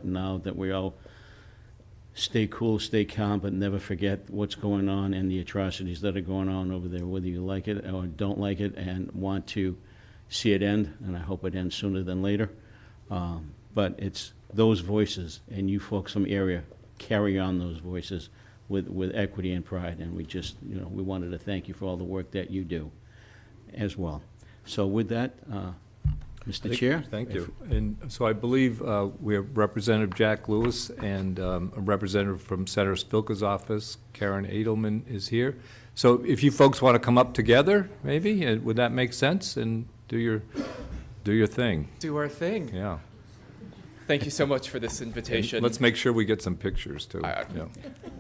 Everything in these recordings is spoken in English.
important now that we all stay cool, stay calm, but never forget what's going on and the atrocities that are going on over there, whether you like it or don't like it, and want to see it end, and I hope it ends sooner than later. But it's those voices, and you folks from the area carry on those voices with equity and pride, and we just, we wanted to thank you for all the work that you do as well. So with that, Mr. Chair. Thank you. And so I believe we have Representative Jack Lewis and a representative from Senator Spilka's office, Karen Edelman, is here. So if you folks want to come up together, maybe, would that make sense? And do your thing. Do our thing. Yeah. Thank you so much for this invitation. And let's make sure we get some pictures, too.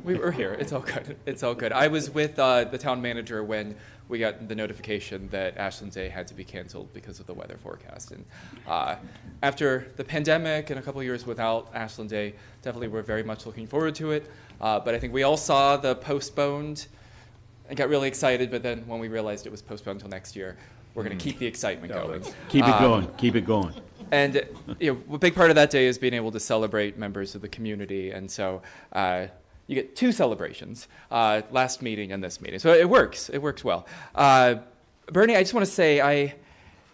We're here. It's all good. It's all good. I was with the town manager when we got the notification that Ashland Day had to be canceled because of the weather forecast. And after the pandemic and a couple of years without Ashland Day, definitely we're very much looking forward to it. But I think we all saw the postponed and got really excited. But then when we realized it was postponed until next year, we're going to keep the excitement going. Keep it going. Keep it going. And a big part of that day is being able to celebrate members of the community. And so you get two celebrations, last meeting and this meeting. So it works. It works well. Bernie, I just want to say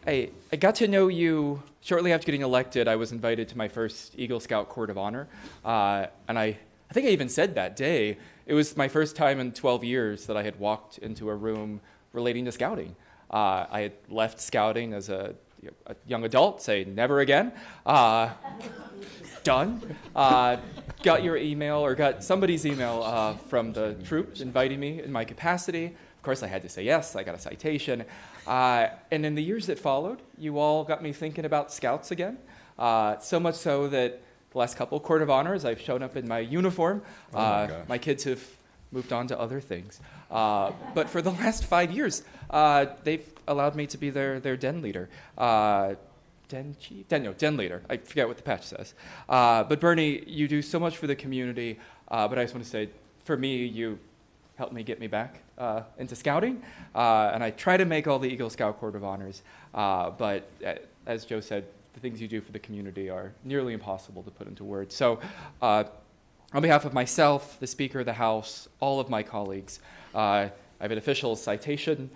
I got to know you shortly after getting elected. I was invited to my first Eagle Scout Court of Honor. And I think I even said that day, it was my first time in 12 years that I had walked into a room relating to scouting. I had left scouting as a young adult, say never again. Done. Got your email, or got somebody's email from the troop inviting me in my capacity. Of course, I had to say yes. I got a citation. And in the years that followed, you all got me thinking about scouts again. So much so that the last couple Court of Honors, I've shown up in my uniform. My kids have moved on to other things. But for the last 5 years, they've allowed me to be their den leader. Den chief? Den leader. I forget what the patch says. But Bernie, you do so much for the community. But I just want to say, for me, you helped me get me back into scouting. And I try to make all the Eagle Scout Court of Honors. But as Joe said, the things you do for the community are nearly impossible to put into words. So on behalf of myself, the Speaker of the House, all of my colleagues, I have an official citation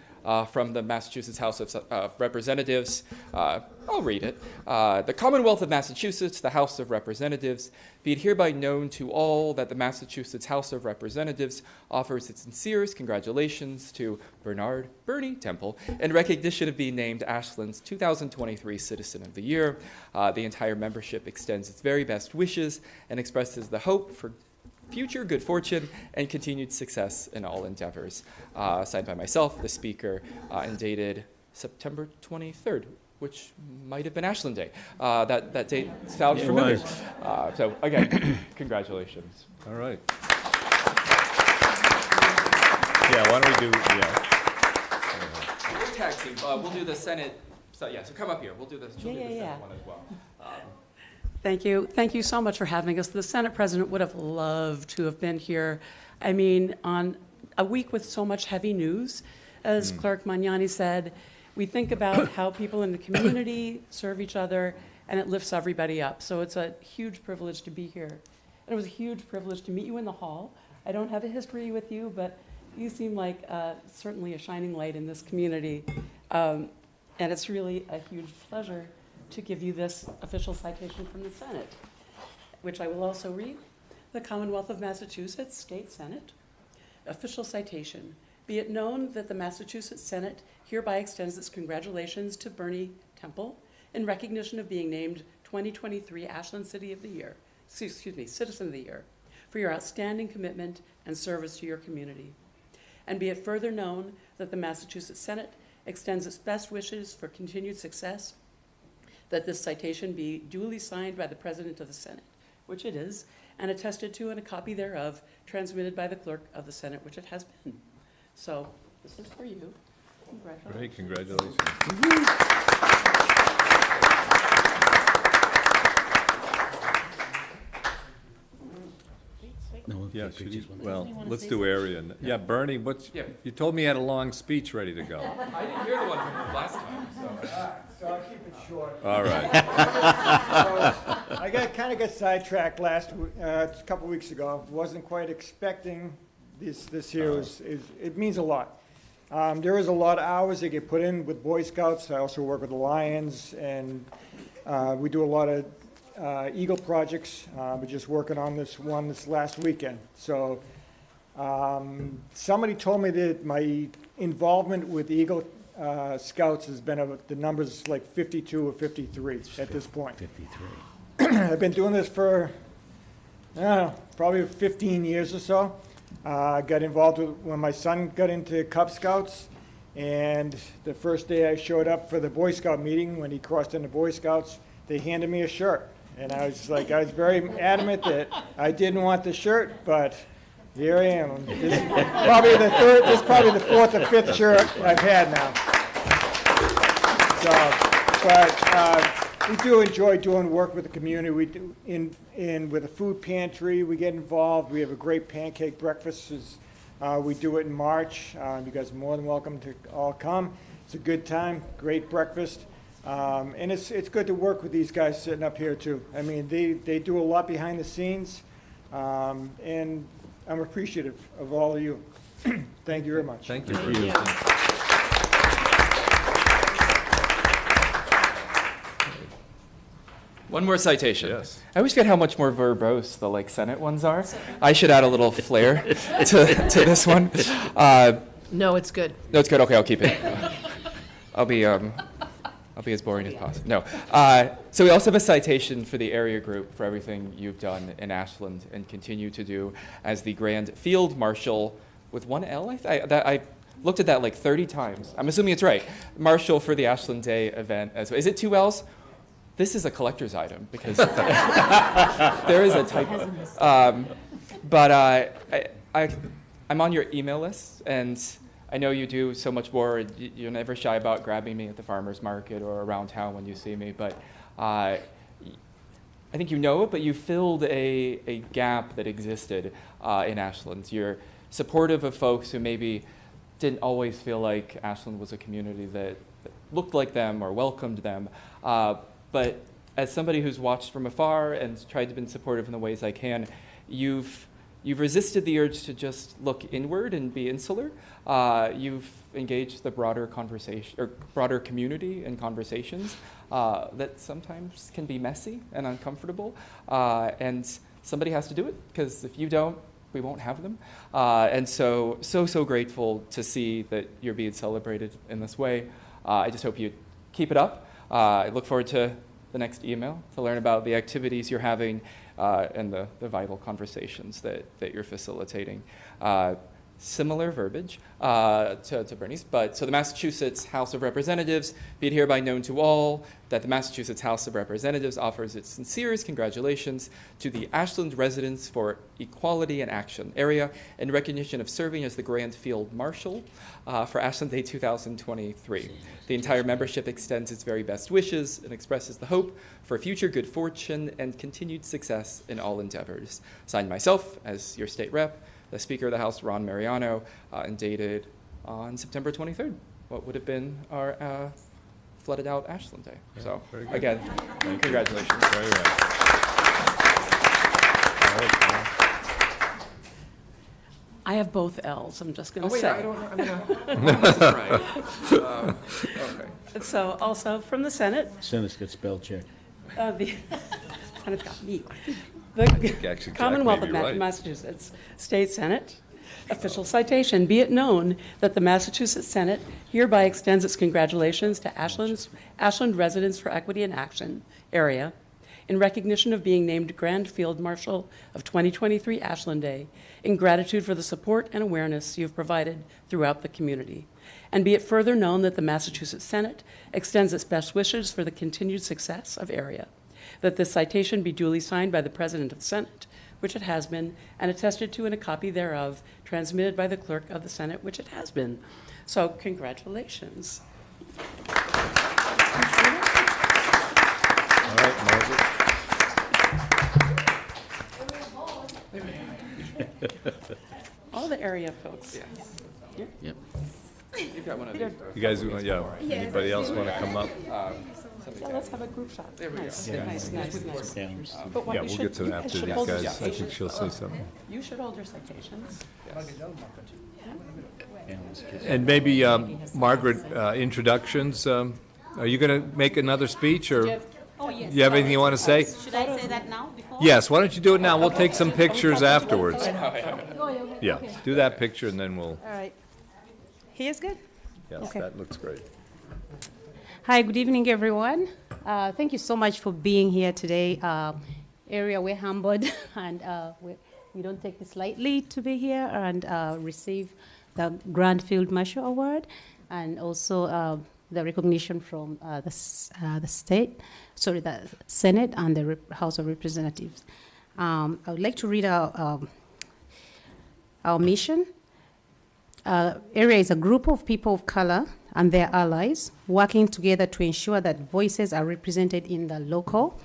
from the Massachusetts House of Representatives. I'll read it. The Commonwealth of Massachusetts, the House of Representatives, be it hereby known to all that the Massachusetts House of Representatives offers its sincerest congratulations to Bernie Temple in recognition of being named Ashland's 2023 Citizen of the Year. The entire membership extends its very best wishes and expresses the hope for future good fortune and continued success in all endeavors. Signed by myself, the Speaker, and dated September 23rd, which might have been Ashland Day. That date sounds familiar. So again, congratulations. All right. Yeah, why don't we do, We're tag team. We'll do the Senate. So come up here. We'll do the Senate one as well. Thank you. Thank you so much for having us. The Senate President would have loved to have been here. I mean, on a week with so much heavy news, as Clerk Magnani said, we think about how people in the community serve each other, and it lifts everybody up. So it's a huge privilege to be here. And it was a huge privilege to meet you in the hall. I don't have a history with you, but you seem like certainly a shining light in this community. And it's really a huge pleasure to give you this official citation from the Senate, which I will also read. The Commonwealth of Massachusetts State Senate, official citation. Be it known that the Massachusetts Senate hereby extends its congratulations to Bernie Temple in recognition of being named 2023 Ashland City of the Year, Citizen of the Year, for your outstanding commitment and service to your community. And be it further known that the Massachusetts Senate extends its best wishes for continued success, that this citation be duly signed by the President of the Senate, which it is, and attested to and a copy thereof transmitted by the Clerk of the Senate, which it has been. So this is for you. Congratulations. Great, congratulations. Yeah, let's do area. Yeah, Bernie, you told me you had a long speech ready to go. I didn't hear the one from last time. So I'll keep it it short. All right. I kind of got sidetracked a couple weeks ago. Wasn't quite expecting this here. It means a lot. There is a lot of hours that get put in with Boy Scouts. I also work with the Lions, and we do a lot of Eagle projects. We're just working on this last weekend. So somebody told me that my involvement with Eagle Scouts has been the numbers like 52 or 53 at this point. 53. I've been doing this for, I don't know, probably 15 years or so. Got involved when my son got into Cub Scouts, and the first day I showed up for the Boy Scout meeting, when he crossed into Boy Scouts, they handed me a shirt. And I was very adamant that I didn't want the shirt, but here I am. This is probably the fourth or fifth shirt I've had now. We do enjoy doing work with the community. We do with a food pantry. We get involved. We have a great pancake breakfast. We do it in March. You guys are more than welcome to all come. It's a good time. Great breakfast. And it's good to work with these guys sitting up here too. I mean, they do a lot behind the scenes, and I'm appreciative of all of you. Thank you very much. Thank you. Thank you. One more citation. Yes. I always forget how much more verbose the Senate ones are. I should add a little flair to this one. No, it's good. No, it's good. Okay, I'll keep it. I'll be as boring as possible. No. So we also have a citation for the area group for everything you've done in Ashland and continue to do as the Grand Field Marshal with one L. I looked at that like 30 times. I'm assuming it's right. Marshal for the Ashland Day event. Is it 2 L's? This is a collector's item because there is a typo. But I'm on your email list, and I know you do so much more. You're never shy about grabbing me at the farmer's market or around town when you see me. But I think you know it, but you filled a gap that existed in Ashland. You're supportive of folks who maybe didn't always feel like Ashland was a community that looked like them or welcomed them. But as somebody who's watched from afar and tried to be supportive in the ways I can, you've resisted the urge to just look inward and be insular. You've engaged the broader conversation or broader community in conversations that sometimes can be messy and uncomfortable. And somebody has to do it, because if you don't, we won't have them. And so grateful to see that you're being celebrated in this way. I just hope you keep it up. I look forward to the next email to learn about the activities you're having and the vital conversations that you're facilitating. Similar verbiage to Bernie's, but so the Massachusetts House of Representatives, be it hereby known to all that the Massachusetts House of Representatives offers its sincerest congratulations to the Ashland Residents for Equality in Action area in recognition of serving as the Grand Field Marshal for Ashland Day 2023. The entire membership extends its very best wishes and expresses the hope for future good fortune and continued success in all endeavors. Signed myself as your state rep, the Speaker of the House, Ron Mariano, and dated on September 23rd, what would have been our flooded out Ashland Day. Yeah, so very good. again, congratulations. Very right. All right. I have both L's, I'm just going to Oh, wait, say. I don't know. I'm gonna, okay. So also from the Senate, Senate's got spell check. the Senate's got me. actually The Jack Commonwealth may of be right. Massachusetts State Senate. Official citation. Be it known that the Massachusetts Senate hereby extends its congratulations to Ashland Residents for Equity in Action area in recognition of being named Grand Field Marshal of 2023 Ashland Day, in gratitude for the support and awareness you've provided throughout the community. And be it further known that the Massachusetts Senate extends its best wishes for the continued success of area. That this citation be duly signed by the President of the Senate, which it has been, and attested to in a copy thereof, transmitted by the Clerk of the Senate, which it has been. So congratulations. All right, Margaret. All the area folks. Yeah. Yep. You've got one of these. You guys, yeah, anybody else want to come up? something Yeah, to let's add. have a group shot. There we go. Nice, Yeah. nice, nice, nice. Yeah. But what Yeah, you we'll should- get to you that after should these hold your guys. I think citations. she'll say something. You should hold your citations. And maybe, Margaret, introductions. Are you going to make another speech, or Oh, yes. you have anything you want to say? Should I say that now, before? Yes, why don't you do it now? We'll take some pictures afterwards. Yeah, do that picture, and then we'll, All right. Here's good. yes, Okay. that looks great. Hi, good evening, everyone. Thank you so much for being here today. Area, we're humbled, and we don't take this lightly to be here and receive the Grand Field Marshal Award, and also the recognition from the Senate and the House of Representatives. I would like to read our mission. Area is a group of people of color and their allies working together to ensure that voices are represented in the local,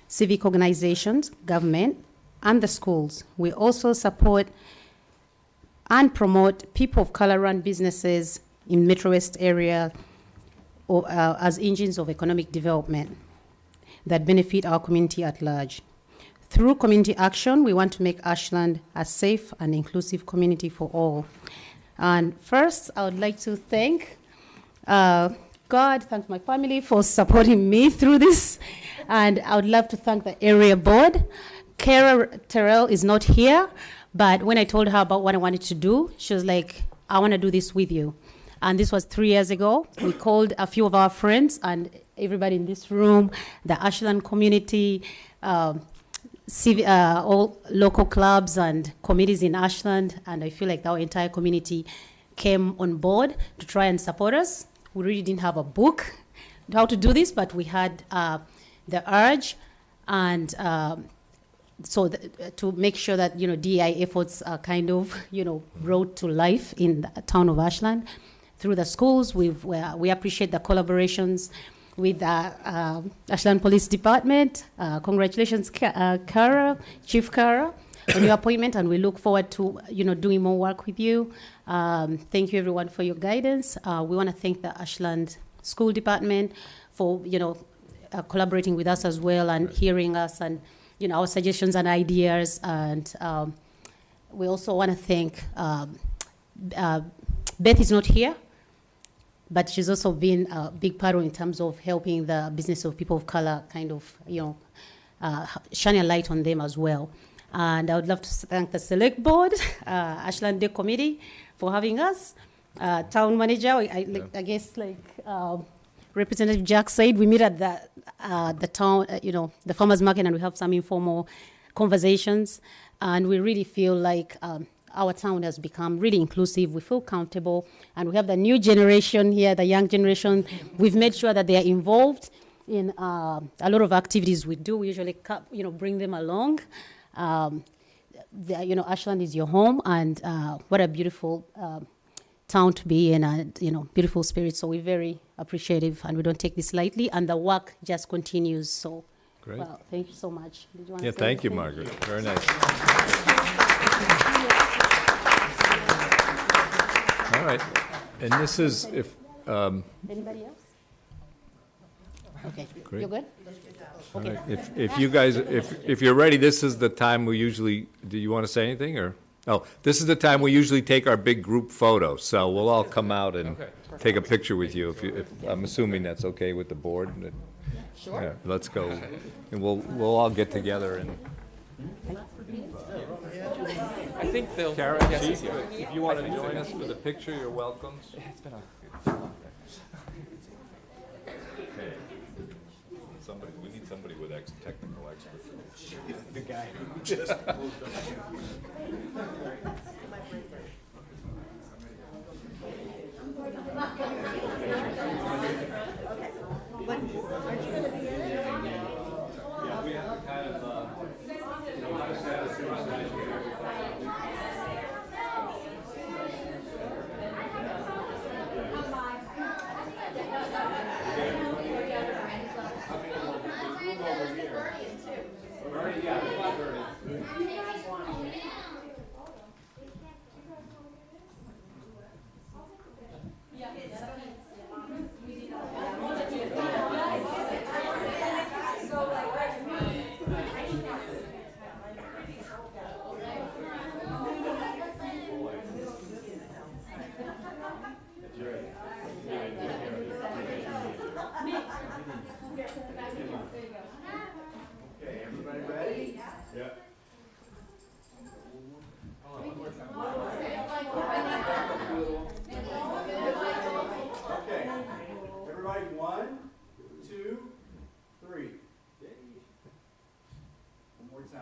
civic organizations, government, and the schools. We also support and promote people of color-run businesses in Metro West area as engines of economic development that benefit our community at large. Through community action, we want to make Ashland a safe and inclusive community for all. And first, I would like to thank God, thank my family for supporting me through this. And I would love to thank the area board. Kara Terrell is not here, but when I told her about what I wanted to do, she was like, I want to do this with you. And this was 3 years ago. We called a few of our friends and everybody in this room, the Ashland community, all local clubs and committees in Ashland, and I feel like our entire community came on board to try and support us. We really didn't have a book on how to do this, but we had the urge, and to make sure that DEI efforts are kind of brought to life in the town of Ashland through the schools. We appreciate the collaborations with the Ashland Police Department. Congratulations, Chief Kara, on your appointment, and we look forward to doing more work with you. Thank you, everyone, for your guidance. We want to thank the Ashland School Department for collaborating with us as well and hearing us and our suggestions and ideas. And we also want to thank Beth is not here, but she's also been a big part in terms of helping the business of people of color, kind of, shine a light on them as well. And I would love to thank the Select Board, Ashland Day Committee, for having us. Town Manager, I guess, Representative Jack said, we meet at the town, the farmers market, and we have some informal conversations. And we really feel like our town has become really inclusive. We feel comfortable, and we have the new generation here, the young generation. We've made sure that they are involved in a lot of activities we do. We usually, bring them along. Ashland is your home, and what a beautiful town to be in, and beautiful spirit. So we're very appreciative, and we don't take this lightly. And the work just continues. So, Great. Well, thank you so much. Did you want Yeah, to say thank you, anything? Margaret. Very nice. All right, and this is, if, Anybody else? Okay, Great. you're good? all right, if you guys, if you're ready, this is the time we usually, do you want to say anything, or? Oh, this is the time we usually take our big group photo, so we'll all come out and take a picture with you, if I'm assuming that's okay with the board. Sure. Yeah, let's go, and we'll all get together and. I think they'll. Kara, yes, Chief, he's here. if you want to join us for the picture, you're welcome. It's been a. We need somebody with technical expertise. The guy. He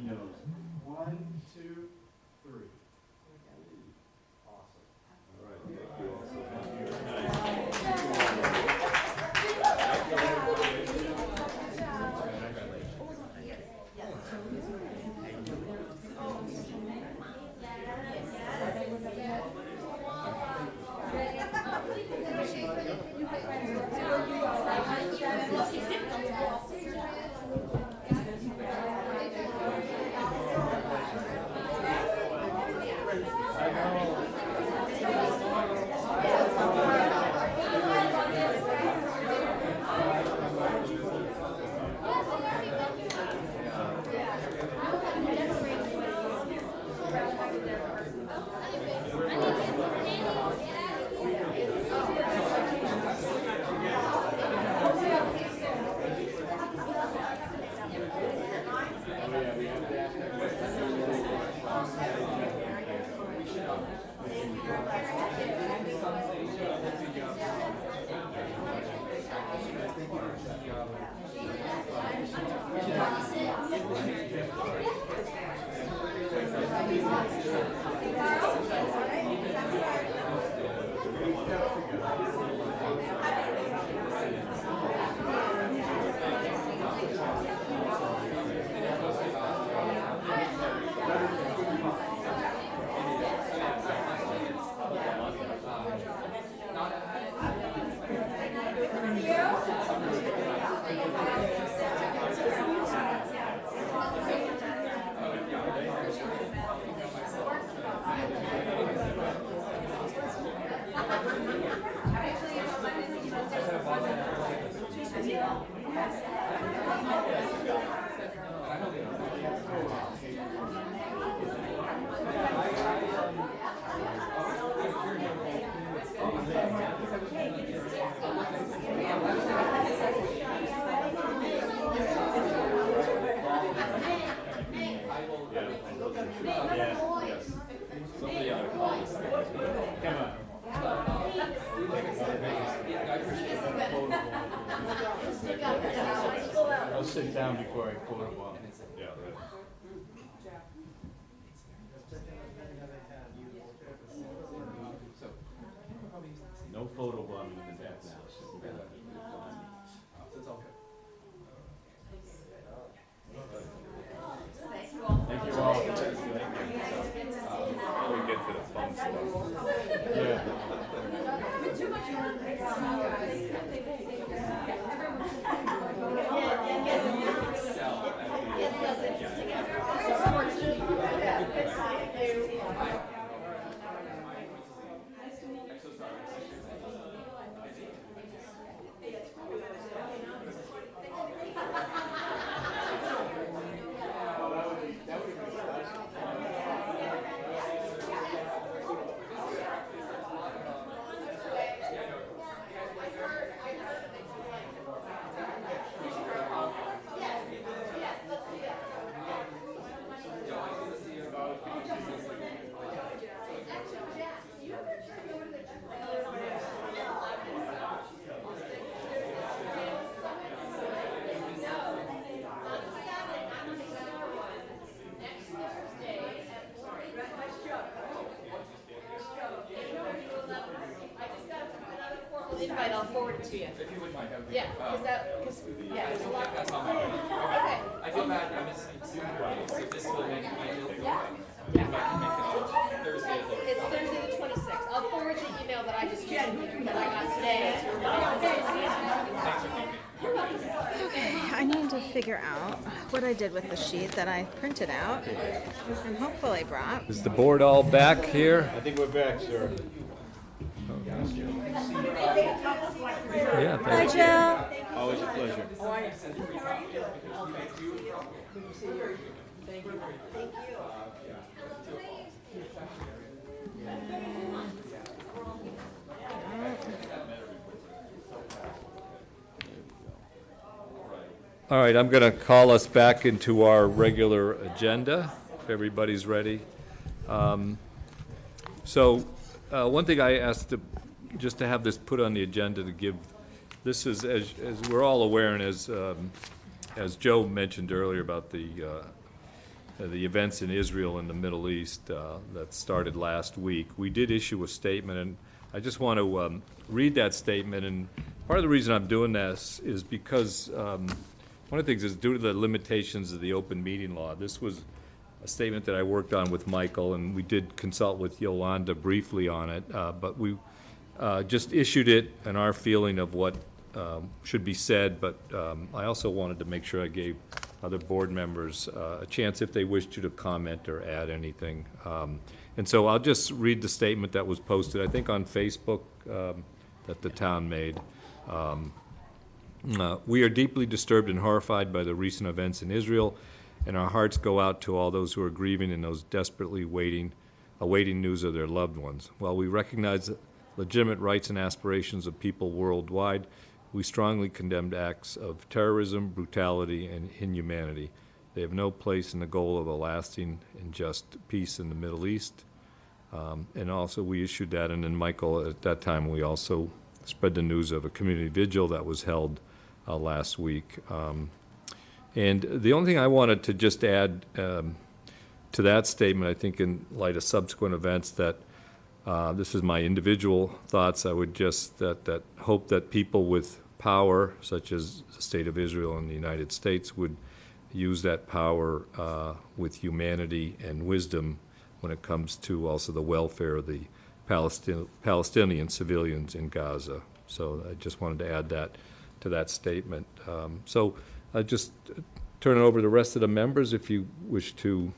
knows. 1, 2, 3. I'll sit down before I photobomb. Yeah, right. No photobombing in the back now. Thank you all. We get to the fun stuff. Yeah. Invite, I'll forward it to you. If you wouldn't mind, that would be Yeah, yeah, there's a lot. that's on my mind. Okay. I feel bad, I'm missing Zoom, so this will make my deal. If I can make it on Thursday. It's Thursday the 26th. I'll forward the email that I just that I got today. Okay, I need to figure out what I did with the sheet that I printed out and hopefully brought. Is the board all back here? I think we're back, sir. Yeah, Hi, thank you. Jill. Always a pleasure. All right, I'm going to call us back into our regular agenda, if everybody's ready. So one thing I asked just to have this put on the agenda to give This is, as we're all aware, and as Joe mentioned earlier about the events in Israel and the Middle East that started last week, we did issue a statement, and I just want to read that statement. And part of the reason I'm doing this is because one of the things is due to the limitations of the open meeting law. This was a statement that I worked on with Michael, and we did consult with Yolanda briefly on it, but we just issued it and our feeling of what should be said, but I also wanted to make sure I gave other board members a chance if they wish to comment or add anything. And so I'll just read the statement that was posted, I think on Facebook, that the town made. We are deeply disturbed and horrified by the recent events in Israel, and our hearts go out to all those who are grieving and those desperately awaiting news of their loved ones. While we recognize the legitimate rights and aspirations of people worldwide, we strongly condemn acts of terrorism, brutality, and inhumanity. They have no place in the goal of a lasting and just peace in the Middle East. And also we issued that, and then Michael, at that time, we also spread the news of a community vigil that was held last week. And the only thing I wanted to just add to that statement, I think in light of subsequent events, that this is my individual thoughts. I would just that hope that people with power, such as the State of Israel and the United States, would use that power with humanity and wisdom when it comes to also the welfare of the Palestinian civilians in Gaza. So I just wanted to add that to that statement. So I just turn it over to the rest of the members if you wish to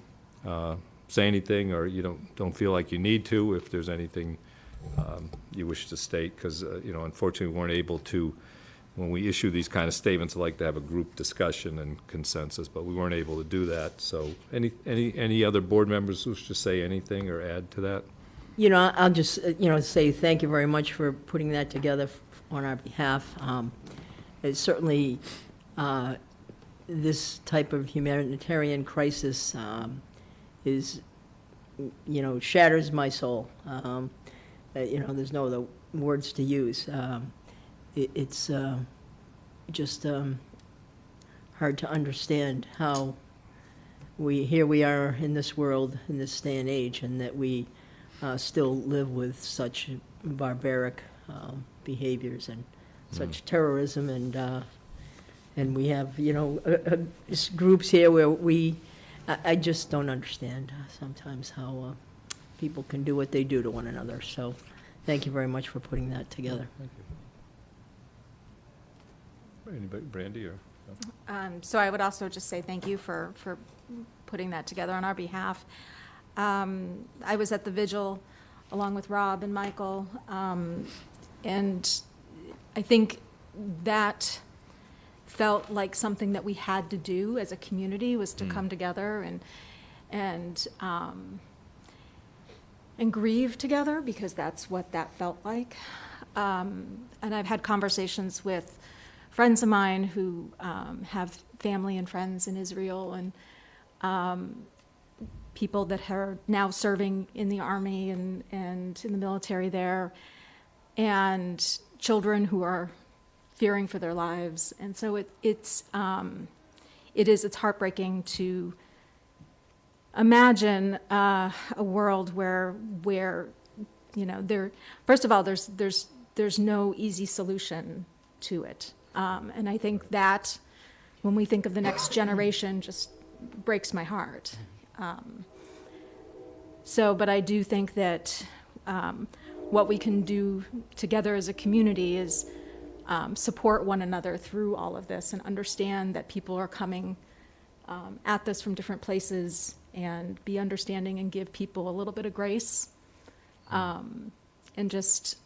say anything, or you don't feel like you need to, if there's anything you wish to state, because unfortunately we weren't able to, when we issue these kind of statements, I like to have a group discussion and consensus, but we weren't able to do that. So any other board members wish to say anything or add to that? I'll just say thank you very much for putting that together on our behalf. It's certainly this type of humanitarian crisis is, shatters my soul. There's no other words to use. It's just hard to understand how here we are in this world, in this day and age, and that we still live with such barbaric behaviors and such terrorism, and we have groups here where I just don't understand sometimes how people can do what they do to one another. So thank you very much for putting that together. Thank you. Anybody, Brandy, or? So I would also just say thank you for putting that together on our behalf. I was at the vigil along with Rob and Michael, and I think that felt like something that we had to do as a community, was to come together and grieve together, because that's what that felt like. And I've had conversations with friends of mine who have family and friends in Israel, and people that are now serving in the army and in the military there, and children who are fearing for their lives. And so it's heartbreaking to imagine a world where first of all, there's no easy solution to it. And I think that when we think of the next generation, just breaks my heart. But I do think that what we can do together as a community is support one another through all of this, and understand that people are coming at this from different places, and be understanding and give people a little bit of grace, and just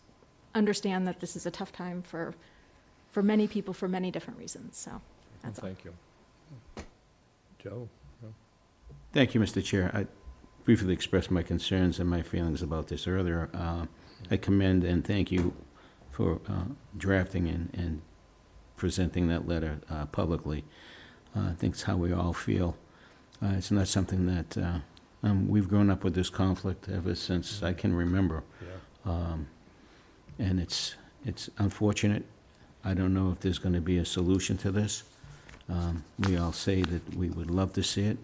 understand that this is a tough time for many people for many different reasons. So that's all. Thank you. Joe? Thank you, Mr. Chair. I briefly expressed my concerns and my feelings about this earlier. I commend and thank you for drafting and presenting that letter publicly. I think it's how we all feel. It's not something that we've grown up with this conflict ever since I can remember. Yeah. And it's unfortunate. I don't know if there's going to be a solution to this. We all say that we would love to see it,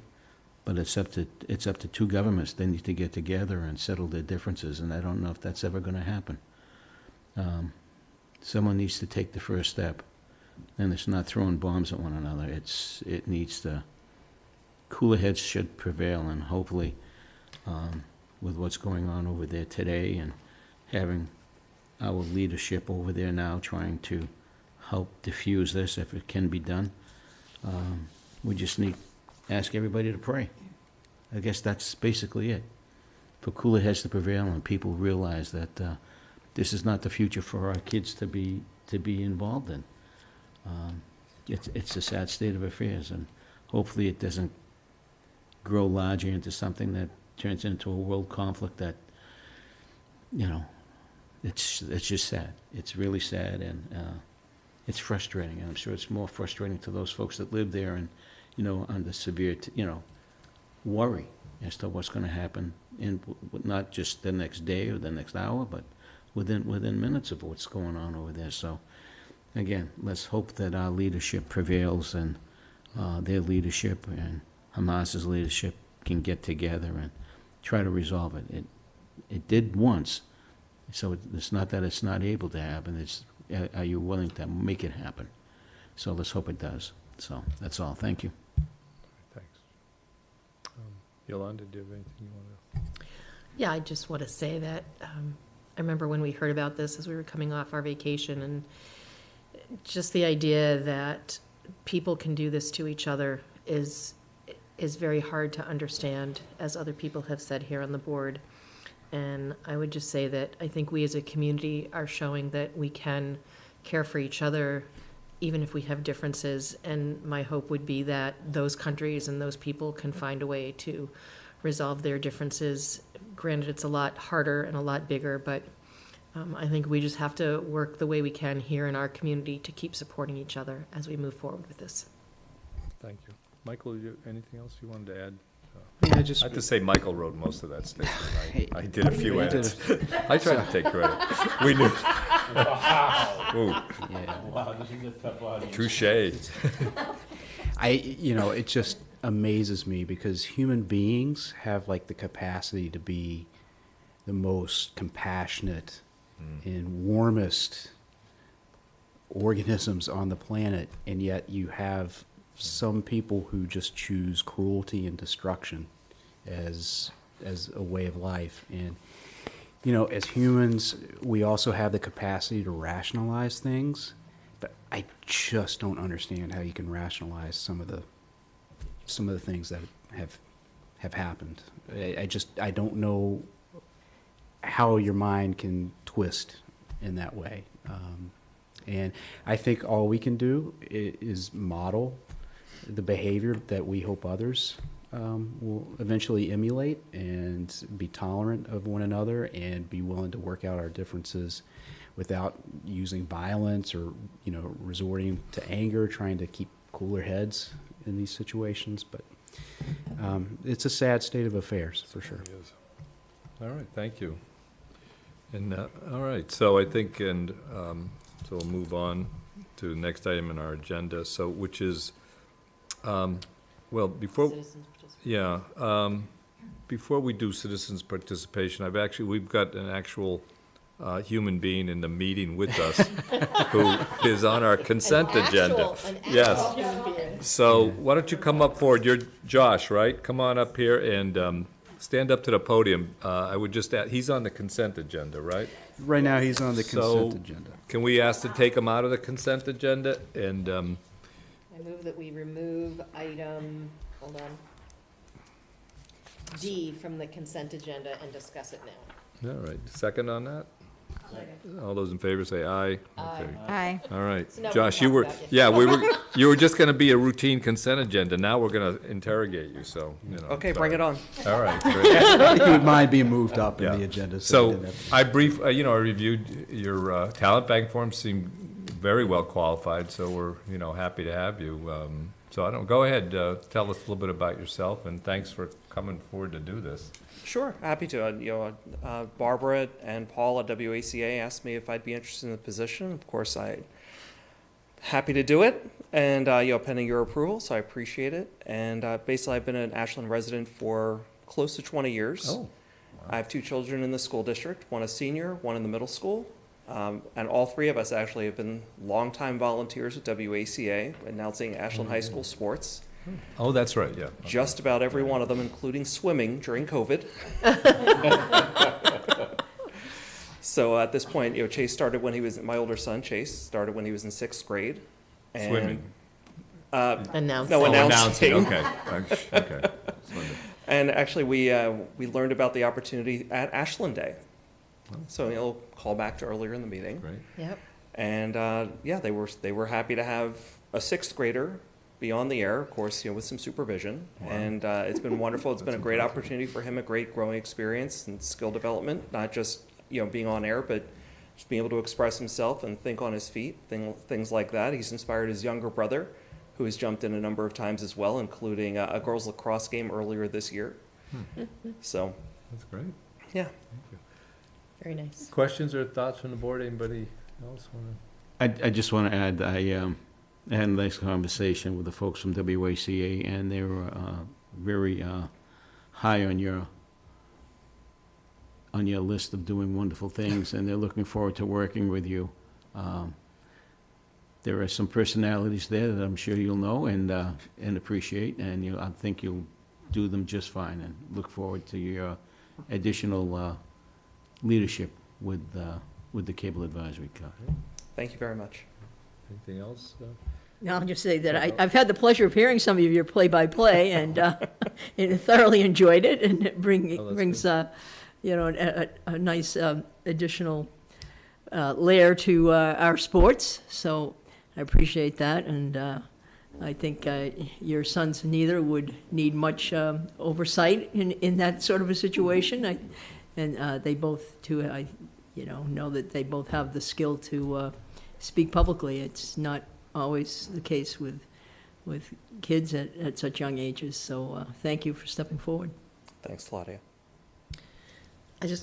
but it's up to two governments. They need to get together and settle their differences, and I don't know if that's ever going to happen. Someone needs to take the first step, and it's not throwing bombs at one another. It needs to, cooler heads should prevail, and hopefully, with what's going on over there today and having our leadership over there now trying to help diffuse this if it can be done, we just need to ask everybody to pray. I guess that's basically it. For cooler heads to prevail and people realize that this is not the future for our kids to be involved in. It's a sad state of affairs, and hopefully it doesn't grow larger into something that turns into a world conflict that, you know, it's just sad. It's really sad, and it's frustrating. And I'm sure it's more frustrating to those folks that live there and, you know, under severe, worry as to what's going to happen in not just the next day or the next hour, but within minutes of what's going on over there. So, again, let's hope that our leadership prevails and their leadership and Hamas's leadership can get together and try to resolve it. It did once, so it's not that it's not able to happen. It's are you willing to make it happen? So let's hope it does. So that's all. Thank you. Thanks. Yolanda, do you have anything you want to? Yeah, I just want to say that I remember when we heard about this as we were coming off our vacation, and just the idea that people can do this to each other is very hard to understand, as other people have said here on the board. And I would just say that I think we as a community are showing that we can care for each other even if we have differences. And my hope would be that those countries and those people can find a way to resolve their differences. Granted, it's a lot harder and a lot bigger, but I think we just have to work the way we can here in our community to keep supporting each other as we move forward with this. Thank you. Michael, anything else you wanted to add? Yeah, I have to say Michael wrote most of that statement. I did a few edits. I tried to take credit. We knew. Wow. Wow, this is a tough audience. Touche. It just amazes me because human beings have like the capacity to be the most compassionate and warmest organisms on the planet, and yet you have some people who just choose cruelty and destruction as a way of life. And as humans, we also have the capacity to rationalize things, but I just don't understand how you can rationalize some of the things that have happened. I don't know how your mind can twist in that way. And I think all we can do is model the behavior that we hope others will eventually emulate, and be tolerant of one another and be willing to work out our differences without using violence or resorting to anger, trying to keep cooler heads in these situations. But it's a sad state of affairs for sure. All right, thank you. And all right, so I think, so we'll move on to the next item in our agenda. So, which is, before we do citizens participation, we've got an actual human being in the meeting with us who is on our consent agenda. Yes. So why don't you come up forward? You're Josh, right? Come on up here and stand up to the podium. I would just add, he's on the consent agenda, right? Right now, he's on the consent agenda. Can we ask to take him out of the consent agenda? And I move that we remove item, hold on, D from the consent agenda and discuss it now. all right, second on that? All those in favor say aye. Aye. Okay. Aye. All right. So now we Josh, can you talk were, about you. you were just gonna be a routine consent agenda. Now we're gonna interrogate you, so, Okay, bring it on. All right, great. I think you would mind being moved up Yeah. in the agenda. we So didn't have to- I reviewed your talent bank form, seemed very well qualified, so we're, happy to have you. Go ahead, tell us a little bit about yourself, and thanks for coming forward to do this. Sure, happy to. Barbara and Paul at WACA asked me if I'd be interested in the position. Of course, I happy to do it, and pending your approval, so I appreciate it. And basically, I've been an Ashland resident for close to 20 years. Oh, I have 2 children in the school district, one a senior, one in the middle school. And all 3 of us actually have been longtime volunteers with WACA, announcing Ashland High School sports. oh, that's right, yeah. Just about every one of them, including swimming during COVID. So at this point, Chase started when he was, my older son, Chase, started when he was in 6th grade. And, Swimming. Announcing. No, Oh, announcing. okay, okay. Swimming. And actually, we learned about the opportunity at Ashland Day. So he'll call back to earlier in the meeting. Great. Yep. And they were happy to have a 6th grader be on the air, of course, with some supervision. Wow. And it's been wonderful. It's been a great opportunity for him, a great growing experience and skill development, not just being on air, but just being able to express himself and think on his feet, things like that. He's inspired his younger brother, who has jumped in a number of times as well, including a girls' lacrosse game earlier this year. So, That's great. yeah. Very nice. Questions or thoughts from the board? Anybody else want I just want to add, I had a nice conversation with the folks from WACA, and they were very high on your list of doing wonderful things, and they're looking forward to working with you. There are some personalities there that I'm sure you'll know and appreciate, and I think you'll do them just fine, and look forward to your additional leadership with the Cable Advisory Council. Thank you very much. anything else? No, I'll just say that I've had the pleasure of hearing some of your play-by-play, and thoroughly enjoyed it, and it brings a nice additional layer to our sports. So I appreciate that, and I think your sons neither would need much oversight in that sort of a situation. And they both, too, know that they both have the skill to speak publicly. It's not always the case with kids at such young ages. So thank you for stepping forward. Thanks, Claudia.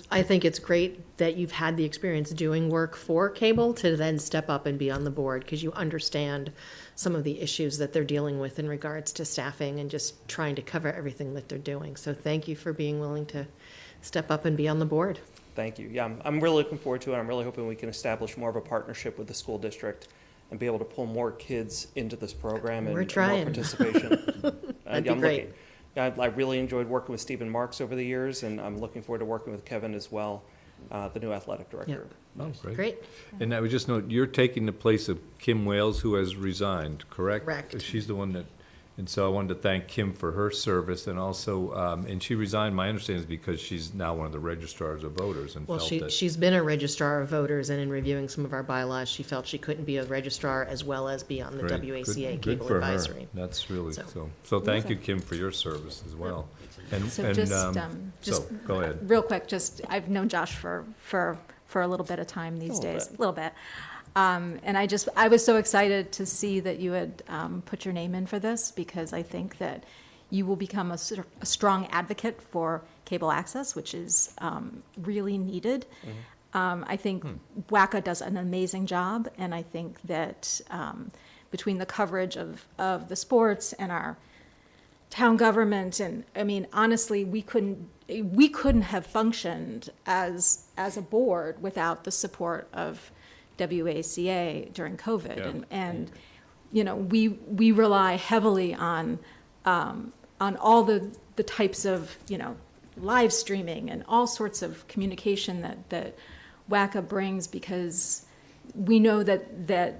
I think it's great that you've had the experience doing work for cable to then step up and be on the board, because you understand some of the issues that they're dealing with in regards to staffing and just trying to cover everything that they're doing. So thank you for being willing to step up and be on the board. Thank you. Yeah, I'm really looking forward to it. I'm really hoping we can establish more of a partnership with the school district and be able to pull more kids into this program and We're trying. more participation. That'd be great. I really enjoyed working with Stephen Marks over the years, and I'm looking forward to working with Kevin as well, the new athletic director. Oh, great. Great. And I would just note, you're taking the place of Kim Wales, who has resigned, correct? Correct. She's the one that, and so I wanted to thank Kim for her service, and also, and she resigned, my understanding is because she's now one of the registrars of voters, and Well, felt that. she's been a registrar of voters, and in reviewing some of our bylaws, she felt she couldn't be a registrar as well as be on the Great. WACA Good Cable for her. Advisory. That's really, So- so thank you, Kim, for your service as well. And, So and, just, so, go ahead. real quick, I've known Josh for a little bit of time these days, a little bit. And I was so excited to see that you had put your name in for this, because I think that you will become a strong advocate for cable access, which is really needed. I think WACA does an amazing job, and I think that between the coverage of the sports and our town government, and I mean, honestly, we couldn't have functioned as a board without the support of WACA during COVID. Yeah. And we rely heavily on all the types of live streaming and all sorts of communication that WACA brings, because we know that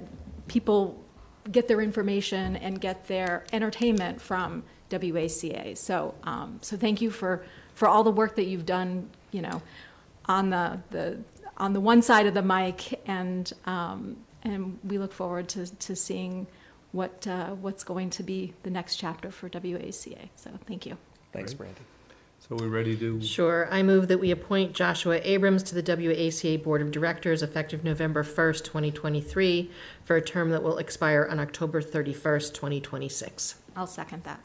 people get their information and get their entertainment from WACA. So thank you for all the work that you've done, on the one side of the mic, and we look forward to seeing what's going to be the next chapter for WACA. So thank you. Thanks, Great. Brandy. So we're ready to, Sure. I move that we appoint Joshua Abrams to the WACA Board of Directors effective November 1st, 2023, for a term that will expire on October 31st, 2026. I'll second that.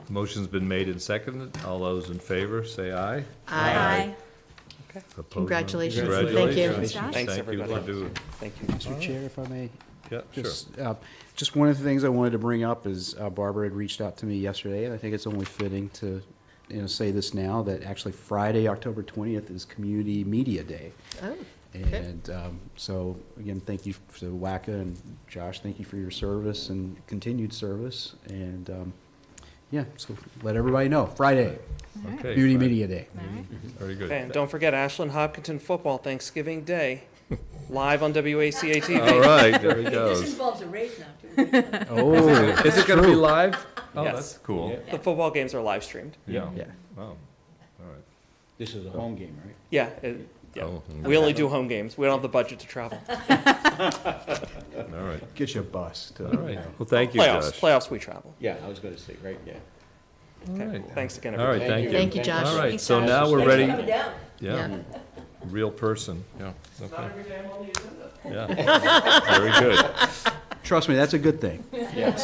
motion's been made and seconded. All those in favor, say aye. Aye. Opposed, no. Congratulations. Congratulations. Thank you. Thanks, Thank you everybody. for doing. Thank you. Mr. Chair, if I may, Yeah, sure. Just one of the things I wanted to bring up is Barbara had reached out to me yesterday, and I think it's only fitting to say this now, that actually Friday, October 20th is Community Media Day. Oh, And so, again, thank you to WACA and Josh, thank you for your service and continued service. And, yeah, so let everybody know, Friday, Okay. Community Fran. Media Day. Very good. Okay, and don't forget Ashland Hopkinton football Thanksgiving Day, live on WACA-TV. All right, there he This goes. involves a race now, too. Oh, Is it going to be live? Oh, Yes. that's cool. The football games are live streamed. Yeah. Yeah. Oh, all right. This is a home game, right? Yeah, yeah. Oh, We only do home games. We don't have the budget to travel. all right. Get you a bus. All right. Well, thank you, Playoffs, Josh. playoffs we travel. Yeah, I was gonna say, right, yeah. Okay. right. Thanks again, All right, everybody. thank you. Thank you, Josh. All right, Thanks, so Josh. now we're ready. Coming down. Yeah, real person, yeah. Okay. Every day I'm on the agenda. Yeah, very good. Trust me, that's a good thing. Yeah.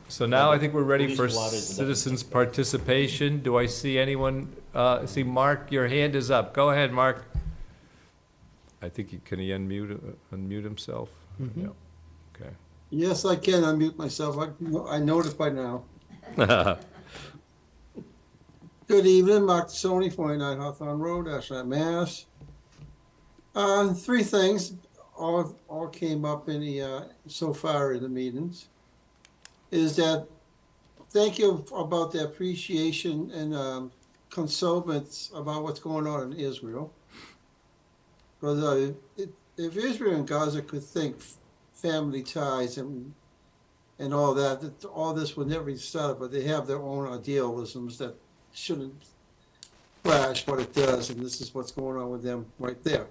So now I think we're ready Please for allot it. citizens' participation. Do I see anyone, see Mark, your hand is up. Go ahead, Mark. I think can he unmute himself? Yeah, okay. Yes, I can unmute myself. I noticed by now. Good evening, Mark Sony, 49 Hawthorne Road, Ashland, Mass. Three things all came up in the so far in the meetings. Is that thank you about the appreciation and consultants about what's going on in Israel. Because if Israel and Gaza could think family ties and all that all this would never be started, but they have their own idealisms that shouldn't clash, but it does, and this is what's going on with them right there.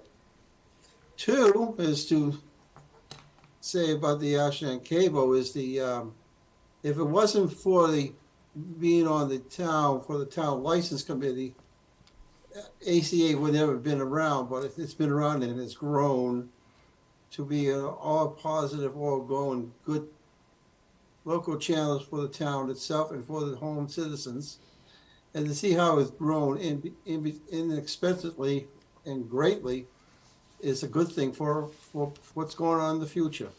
Two is to say about the Ashland cable is the if it wasn't for the being on the town for the town license committee, ACA would never have been around, but it's been around and it's grown to be all positive, all going good local channels for the town itself and for the home citizens, and to see how it's grown inexpensively and greatly is a good thing for what's going on in the future.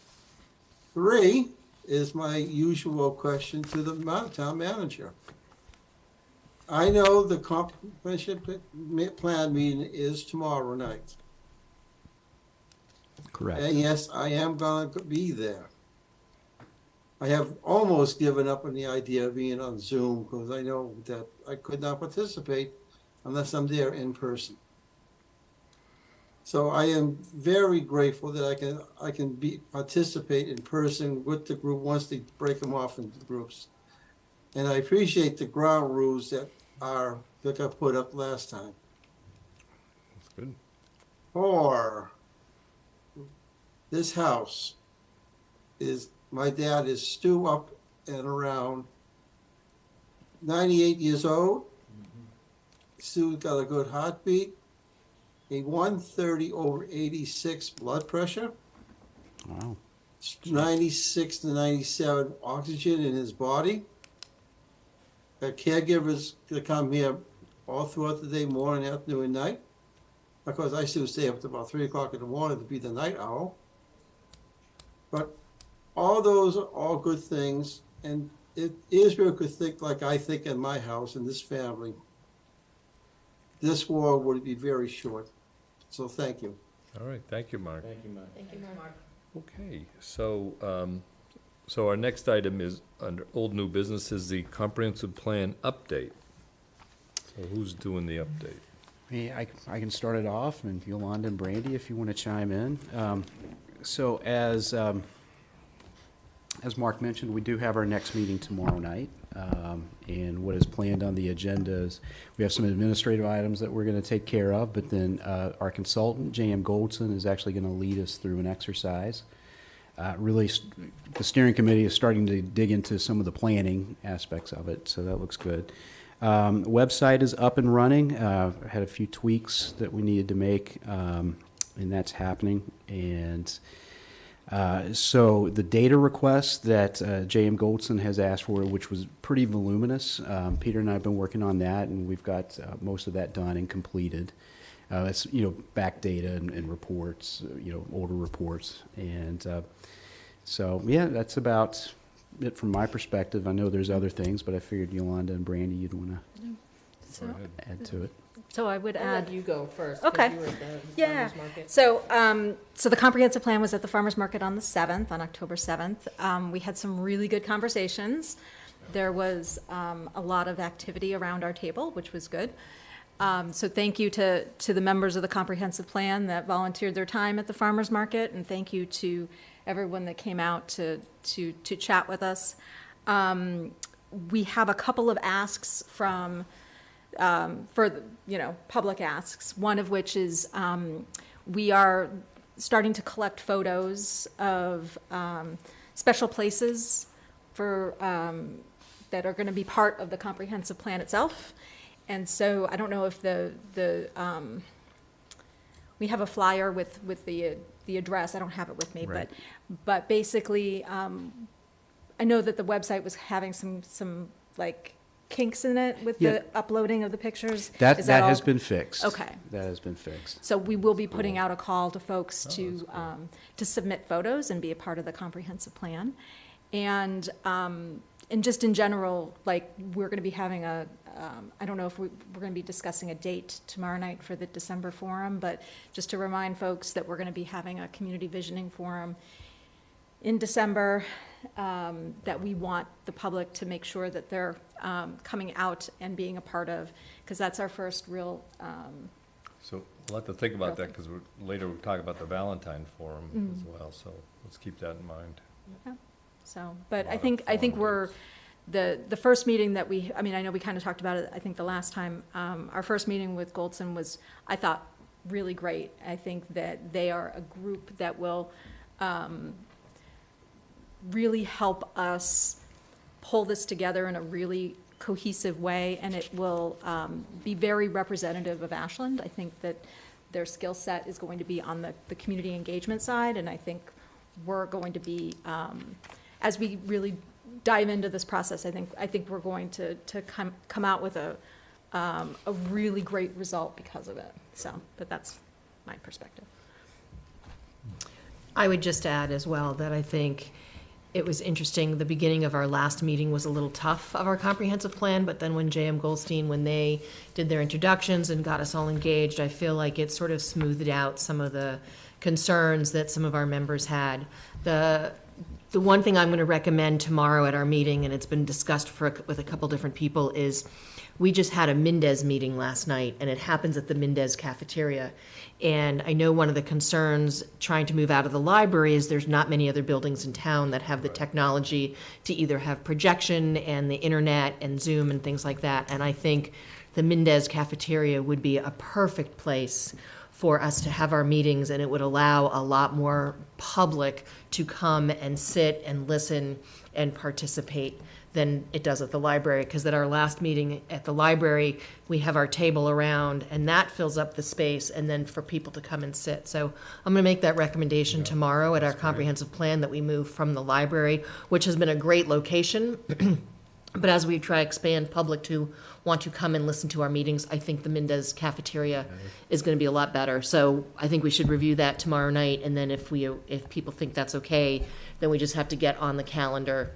Three is my usual question to the town manager. I know the comprehensive plan meeting is tomorrow night. Correct. And yes, I am going to be there. I have almost given up on the idea of being on Zoom because I know that I could not participate unless I'm there in person. So I am very grateful that I can participate in person with the group once they break them off into groups. And I appreciate the ground rules that got put up last time. That's good. 4, this house is, my dad is still up and around 98 years old. Still got a good heartbeat, a 130/86 blood pressure, Wow. 96 to 97 oxygen in his body. Caregivers to come here all throughout the day, morning, afternoon, and night. Because I still stay up to about 3 o'clock in the morning to be the night owl. But all those are all good things. And if Israel could think like I think in my house, in this family, this war would be very short. So thank you. All right, thank you, Mark. Thank you, Mark. Thank you, Mark. Okay, so, so our next item is, under old new business, is the comprehensive plan update. So who's doing the update? I can start it off, and Yolanda and Brandy, if you want to chime in. So as Mark mentioned, we do have our next meeting tomorrow night. And what is planned on the agenda is we have some administrative items that we're going to take care of, but then our consultant, J.M. Goldson, is actually going to lead us through an exercise. Really, the steering committee is starting to dig into some of the planning aspects of it, so that looks good. Website is up and running. Had a few tweaks that we needed to make, and that's happening. And so the data request that J.M. Goldson has asked for, which was pretty voluminous, Peter and I have been working on that, and we've got most of that done and completed. That's back data and reports, older reports, and So, yeah, that's about it from my perspective. I know there's other things, but I figured Yolanda and Brandy, you'd want to So, add to it. so I would I'll add. let you go first. 'cause Okay. you were at the Yeah. farmer's market. So, so the comprehensive plan was at the farmer's market on the 7th, on October 7th. We had some really good conversations. There was a lot of activity around our table, which was good. So thank you to the members of the comprehensive plan that volunteered their time at the farmer's market, and thank you to everyone that came out to chat with us. We have a couple of asks from for the, public asks, one of which is we are starting to collect photos of special places for that are going to be part of the comprehensive plan itself. And so I don't know if we have a flyer with the address. I don't have it with me, Right. but basically I know that the website was having some like kinks in it with Yeah. the uploading of the pictures. That Is that all- has been fixed. Okay. That has been fixed. So we will be putting out a call to folks Oh, to, that's cool. to submit photos and be a part of the comprehensive plan. And just in general, like, we're gonna be having I don't know if we're gonna be discussing a date tomorrow night for the December forum, but just to remind folks that we're gonna be having a community visioning forum in December, that we want the public to make sure that they're coming out and being a part of, because that's our first real, So we'll have to think about that, because later we'll talk about the Valentine Forum as well, so let's keep that in mind. so, but A I lot think, of think fun we're, days. the first meeting that I know we kind of talked about it, I think the last time, our first meeting with Goldson was, I thought, really great. I think that they are a group that will really help us pull this together in a really cohesive way, and it will be very representative of Ashland. I think that their skill set is going to be on the community engagement side, and I think we're going to be, as we really dive into this process, I think we're going to come out with a really great result because of it. So, but that's my perspective. I would just add as well that I think it was interesting, the beginning of our last meeting was a little tough of our comprehensive plan, but then when J.M. Goldstein, when they did their introductions and got us all engaged, I feel like it sort of smoothed out some of the concerns that some of our members had. The one thing I'm going to recommend tomorrow at our meeting, and it's been discussed with a couple different people, is we just had a Mendez meeting last night, and it happens at the Mendez cafeteria. And I know one of the concerns trying to move out of the library is there's not many other buildings in town that have the technology to either have projection and the internet and Zoom and things like that. And I think the Mendez cafeteria would be a perfect place for us to have our meetings, and it would allow a lot more public to come and sit and listen and participate than it does at the library, because at our last meeting at the library, we have our table around, and that fills up the space, and then for people to come and sit. So I'm going to make that recommendation tomorrow at our comprehensive plan, that we move from the library, which has been a great location. But as we try to expand public to want to come and listen to our meetings, I think the Mendez cafeteria is going to be a lot better. So I think we should review that tomorrow night, and then if people think that's okay, then we just have to get on the calendar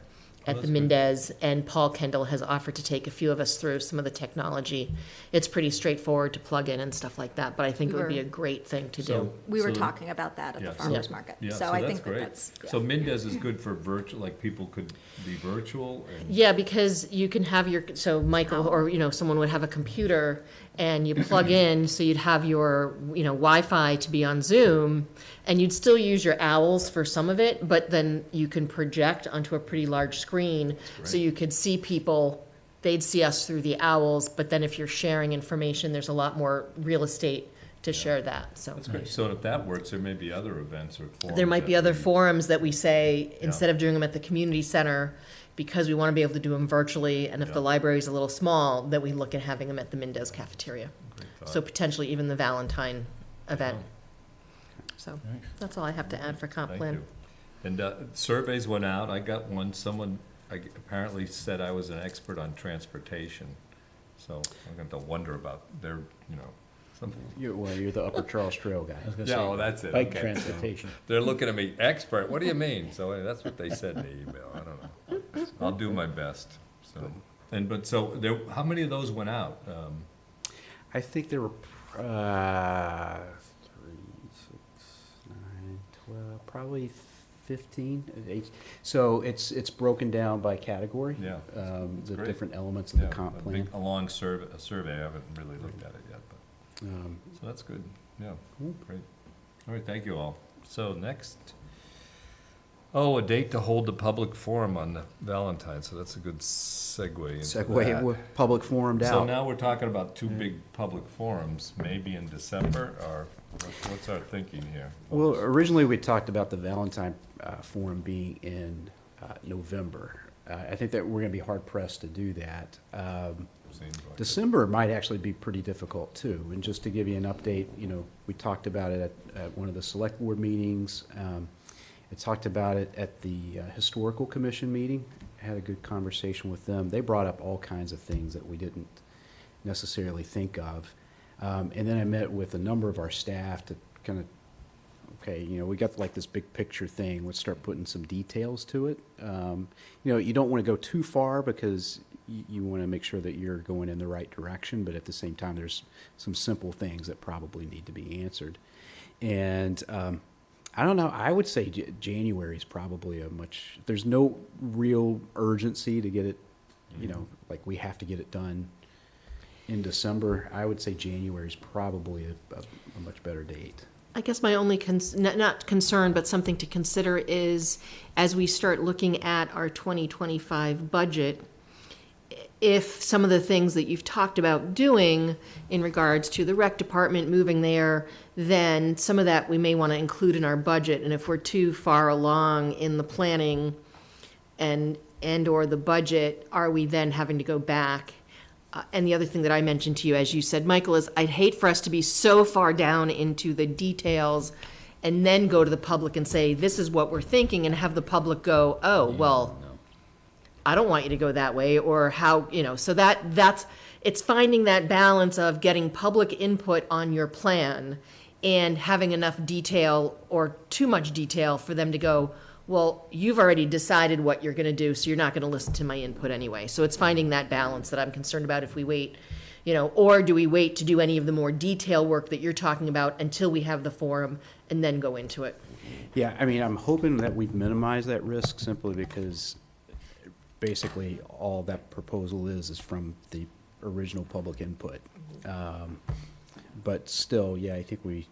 at the Mendez, and Paul Kendall has offered to take a few of us through some of the technology. It's pretty straightforward to plug in and stuff like that, but I think it would be a great thing to do. We were talking about that at the farmer's market. So I think great. that's. So Mendez is good for virtual, like people could be virtual and. Yeah, because you can have so Michael or, someone would have a computer and you plug in, so you'd have your, Wi-Fi to be on Zoom, and you'd still use your owls for some of it, but then you can project onto a pretty large screen, so you could see people, they'd see us through the owls, but then if you're sharing information, there's a lot more real estate to share that, so. That's great. So if that works, there may be other events or forums. There might be that other we- forums that we say, instead of doing them at the community center, because we want to be able to do them virtually, and if the library's a little small, that we look at having them at the Mendez cafeteria. Great thought. So potentially even the Valentine event. So that's all I have to add for comp Thank plan. you. And surveys went out. I got one. Someone apparently said I was an expert on transportation. So I'm going to wonder about their, You're the Upper Charles Trail guy. I was gonna Yeah, say, well, that's it. Bike Okay. transportation. They're looking at me, expert, what do you mean? So that's what they said in the email, I don't know. I'll do my best, so. So there, how many of those went out? I think there were 3, 6, 9, 12, probably 15. So it's broken down by category. Yeah, The great. different elements of the Yeah, comp a plan. big, a long survey, I haven't really looked at it yet, but, so that's good, yeah, great. All right, thank you all. So next, a date to hold the public forum on the Valentine, so that's a good segue into that. Segue, public forum So out. now we're talking about two big public forums, maybe in December, or what's our thinking here? Well, originally we talked about the Valentine forum being in November. I think that we're going to be hard pressed to do that. Seems like it. December might actually be pretty difficult too. And just to give you an update, we talked about it at one of the select board meetings. I talked about it at the historical commission meeting. I had a good conversation with them. They brought up all kinds of things that we didn't necessarily think of. And then I met with a number of our staff to kind of, we got like this big picture thing. Let's start putting some details to it. You don't want to go too far because you want to make sure that you're going in the right direction, but at the same time, there's some simple things that probably need to be answered. And I don't know, I would say January is probably there's no real urgency to get it, like we have to get it done in December. I would say January is probably a much better date. I guess my only, not concern, but something to consider is, as we start looking at our 2025 budget, if some of the things that you've talked about doing in regards to the rec department moving there, then some of that we may want to include in our budget. And if we're too far along in the planning and/or the budget, are we then having to go back? And the other thing that I mentioned to you, as you said, Michael, is I'd hate for us to be so far down into the details and then go to the public and say, this is what we're thinking, and have the public go, oh, well, I don't want you to go that way, or how, so that's, it's finding that balance of getting public input on your plan and having enough detail or too much detail for them to go, well, you've already decided what you're going to do, so you're not going to listen to my input anyway. So it's finding that balance that I'm concerned about if we wait, or do we wait to do any of the more detail work that you're talking about until we have the forum and then go into it? Yeah, I'm hoping that we've minimized that risk simply because basically all that proposal is from the original public input. But still, yeah, I think we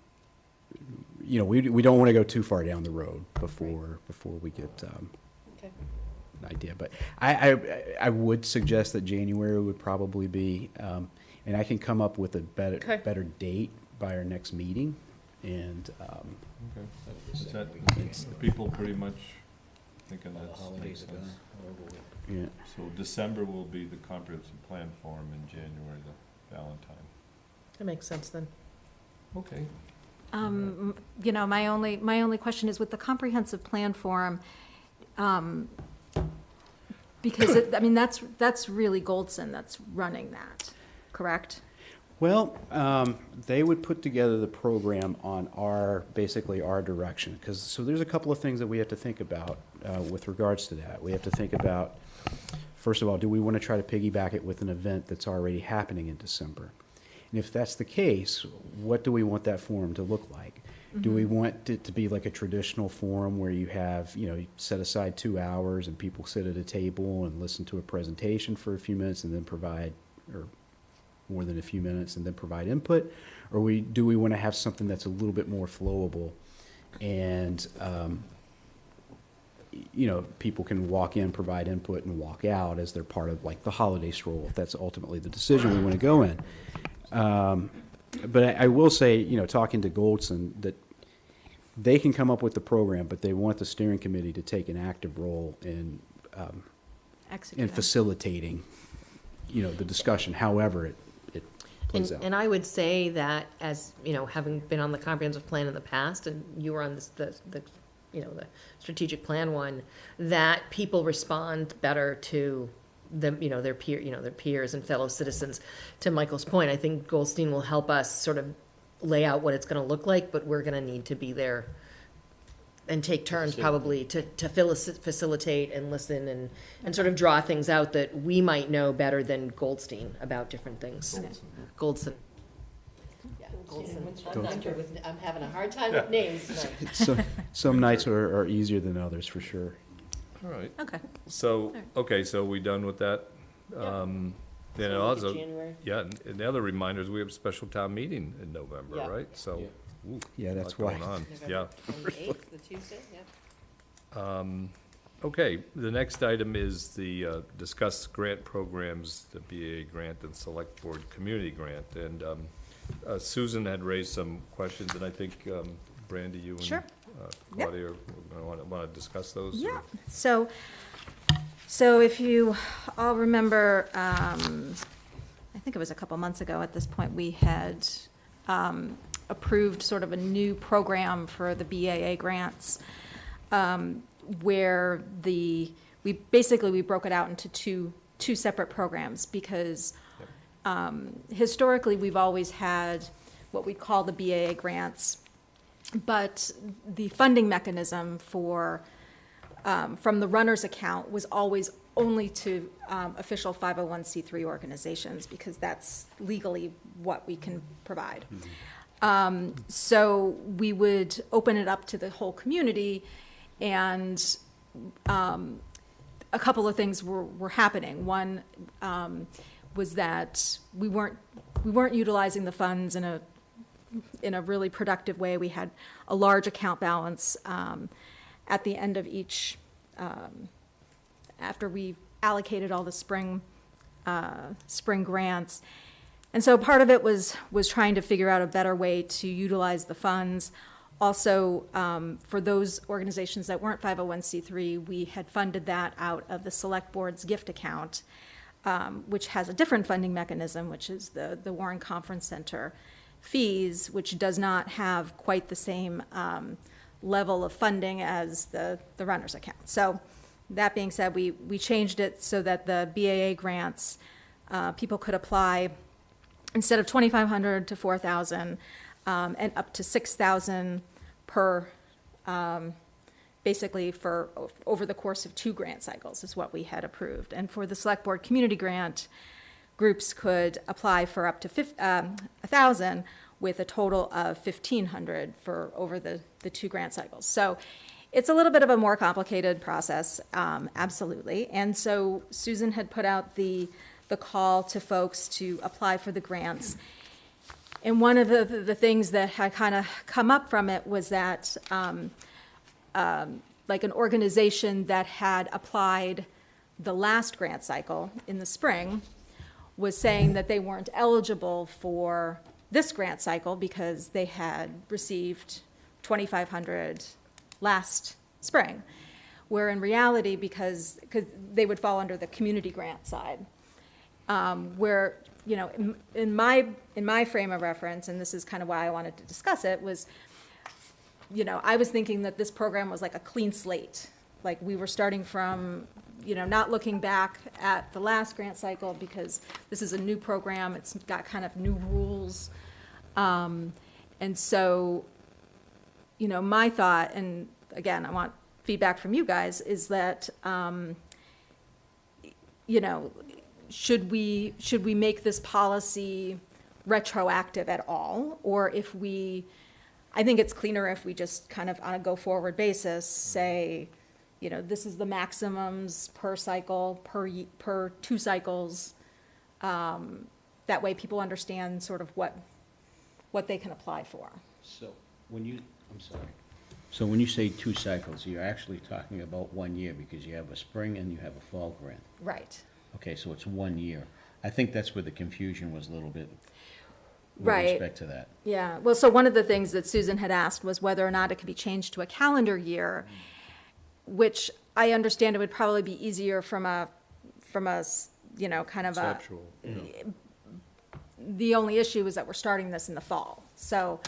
don't want to go too far down the road before we get an idea. But I would suggest that January would probably be, and I can come up with a better date by our next meeting. And Is that, people pretty much thinking that makes sense? yeah. So December will be the comprehensive plan forum, in January, the Valentine. That makes sense then. Okay. My only question is with the comprehensive plan forum, because that's really Goldson that's running that, correct? Well, they would put together the program on basically our direction. So there's a couple of things that we have to think about with regards to that. We have to think about, first of all, do we want to try to piggyback it with an event that's already happening in December? And if that's the case, what do we want that forum to look like? Mm-hmm. Do we want it to be like a traditional forum where you have, you set aside 2 hours and people sit at a table and listen to a presentation for a few minutes and then provide, or more than a few minutes and then provide input? Or do we want to have something that's a little bit more flowable and, people can walk in, provide input, and walk out as they're part of like the holiday stroll, if that's ultimately the decision we want to go in. But I will say, talking to Goldson, that they can come up with the program, but they want the steering committee to take an active role in facilitating, the discussion, however it plays out. And I would say that, as having been on the comprehensive plan in the past, and you were on the strategic plan one, that people respond better to them, their peers and fellow citizens. To Michael's point, I think Goldstein will help us sort of lay out what it's going to look like, but we're going to need to be there and take turns probably to facilitate and listen and sort of draw things out that we might know better than Goldstein about different things. Goldstein. Yeah, Goldstein. I'm having a hard time with names tonight. Some nights are easier than others, for sure. All right. Okay. So, okay, so we done with that? Then also, January. yeah, and the other reminders, we have a special town meeting in November, Yeah. right? So, ooh, Yeah, that's lot going why. on. Yeah. November 8th, the Tuesday, yeah. Okay, the next item is the discuss grant programs, the BAA grant and Select Board Community Grant. And Susan had raised some questions, and I think, Brandy, you and Sure. Claudia want to discuss those? or- Yeah, so if you all remember, I think it was a couple months ago at this point, we had approved sort of a new program for the BAA grants, where we broke it out into two separate programs, because historically, we've always had what we call the BAA grants, but the funding mechanism for from the runner's account was always only to official 501c3 organizations, because that's legally what we can provide. So we would open it up to the whole community, and a couple of things were happening. One was that we weren't utilizing the funds in a really productive way. We had a large account balance at the end of each, after we allocated all the spring grants. And so part of it was trying to figure out a better way to utilize the funds. Also, for those organizations that weren't 501c3, we had funded that out of the Select Board's gift account, which has a different funding mechanism, which is the Warren Conference Center fees, which does not have quite the same level of funding as the runner's account. So that being said, we changed it so that the BAA grants, people could apply instead of $2,500 to $4,000, and up to $6,000 per, basically for over the course of 2 grant cycles is what we had approved. And for the Select Board Community Grant, groups could apply for up to $1,000 with a total of $1,500 for over the 2 grant cycles. So it's a little bit of a more complicated process, absolutely. And so Susan had put out the call to folks to apply for the grants. And one of the things that had kind of come up from it was that like an organization that had applied the last grant cycle in the spring was saying that they weren't eligible for this grant cycle because they had received $2,500 last spring, where in reality, because they would fall under the community grant side, where, you know, in my frame of reference, and this is kind of why I wanted to discuss it, was, you know, I was thinking that this program was like a clean slate. Like we were starting from, you know, not looking back at the last grant cycle, because this is a new program. It's got kind of new rules. And so, you know, my thought, and again, I want feedback from you guys, is that, you know, should we make this policy retroactive at all? Or if I think it's cleaner if we just kind of on a go-forward basis say, you know, this is the maximums per cycle, per 2 cycles. That way people understand sort of what they can apply for. So when you say 2 cycles, you're actually talking about 1 year, because you have a spring and you have a fall grant. Right. Okay, so it's 1 year. I think that's where the confusion was a little bit with Right. respect to that. Yeah, well, so one of the things that Susan had asked was whether or not it could be changed to a calendar year, which I understand it would probably be easier from a, you know, kind of a. Conceptual, yeah. The only issue is that we're starting this in the fall. So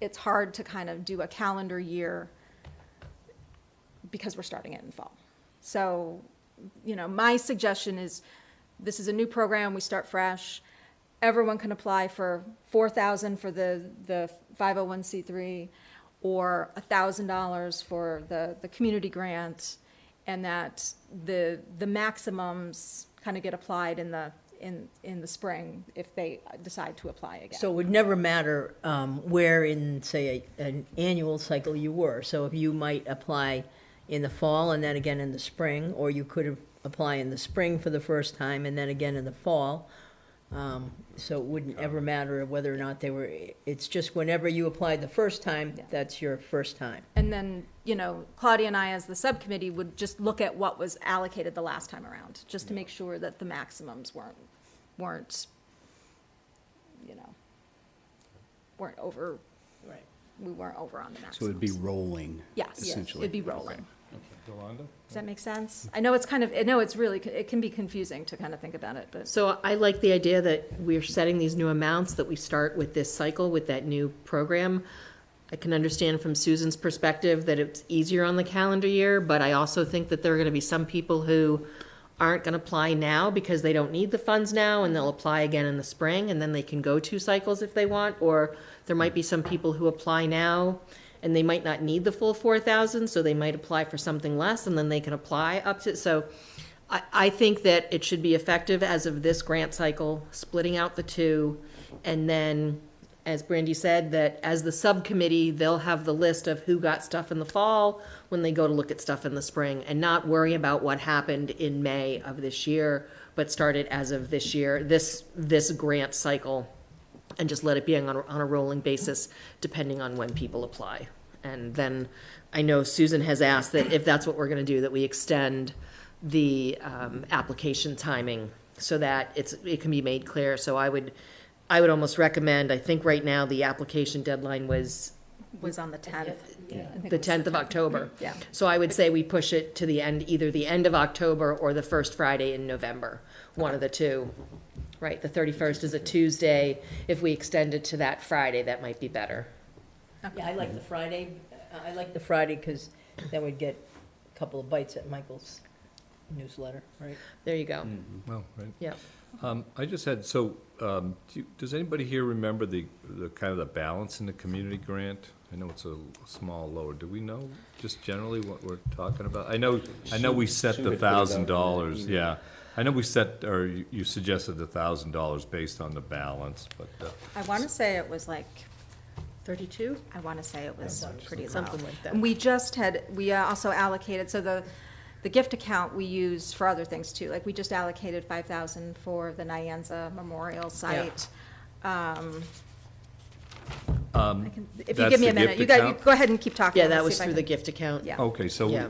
it's hard to kind of do a calendar year because we're starting it in fall. So, you know, my suggestion is this is a new program, we start fresh. Everyone can apply for $4,000 for the 501c3 or $1,000 for the community grant, and that the maximums kind of get applied in the spring if they decide to apply again. So it would never matter where in, say, an annual cycle you were. So if you might apply in the fall and then again in the spring, or you could apply in the spring for the first time and then again in the fall. So it wouldn't ever matter whether or not they were, it's just whenever you applied the first time, that's your first time. And then, you know, Claudia and I, as the subcommittee, would just look at what was allocated the last time around, just to make sure that the maximums weren't, you know, weren't over. Right. We weren't over on the maximums. So it'd be rolling, Yes, essentially. it'd be rolling. Yolanda? Does that make sense? I know it's kind of, I know it's really, it can be confusing to kind of think about it, but. So I like the idea that we're setting these new amounts, that we start with this cycle with that new program. I can understand from Susan's perspective that it's easier on the calendar year, but I also think that there are going to be some people who aren't going to apply now because they don't need the funds now, and they'll apply again in the spring, and then they can go 2 cycles if they want. Or there might be some people who apply now and they might not need the full 4,000, so they might apply for something less, and then they can apply up to, so I think that it should be effective as of this grant cycle, splitting out the 2, and then, as Brandy said, that as the subcommittee, they'll have the list of who got stuff in the fall when they go to look at stuff in the spring, and not worry about what happened in May of this year, but start it as of this year, this grant cycle, and just let it be on a rolling basis, depending on when people apply. And then I know Susan has asked that if that's what we're going to do, that we extend the application timing so that it can be made clear. So I would almost recommend, I think right now the application deadline was On the 10th. the 10th of October. Yeah. So I would say we push it to the end, either the end of October or the first Friday in November, one of the two. Right, the 31st is a Tuesday. If we extend it to that Friday, that might be better. Yeah, I like the Friday. I like the Friday because then we'd get a couple of bites at Michael's newsletter, right? There you go. Well, right. Yeah. I just had, does anybody here remember the kind of the balance in the community grant? I know it's a small lower. Do we know just generally what we're talking about? I know we set the $1,000, yeah. I know we set, or you suggested the $1,000 based on the balance, but. I want to say it was like 32? I want to say it was pretty low. Something like that. And we also allocated, so the gift account we use for other things too. Like we just allocated $5,000 for the Nyanza Memorial Site. If you give me a minute, you go ahead and keep talking. Yeah, Let's that see was if I through can- the gift account. Yeah. Okay, so, Yeah.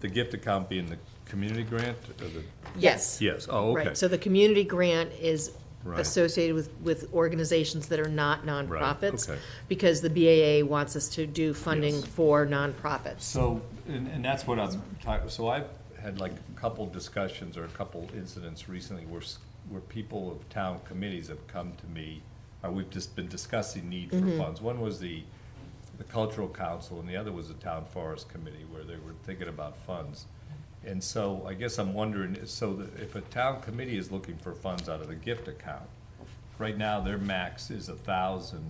the gift account being the community grant, or the? Yes. Yes, oh, okay. Right, so the community grant is Right. associated with organizations that are not nonprofits. okay. Because the BAA wants us to do funding Yes. for nonprofits. So, and that's what I'm talking, so I've had like a couple discussions or a couple incidents recently where people of town committees have come to me, or we've just been discussing need for funds. One was the Cultural Council, and the other was the Town Forest Committee, where they were thinking about funds. And so I guess I'm wondering, so that if a town committee is looking for funds out of the gift account, right now their max is 1,000,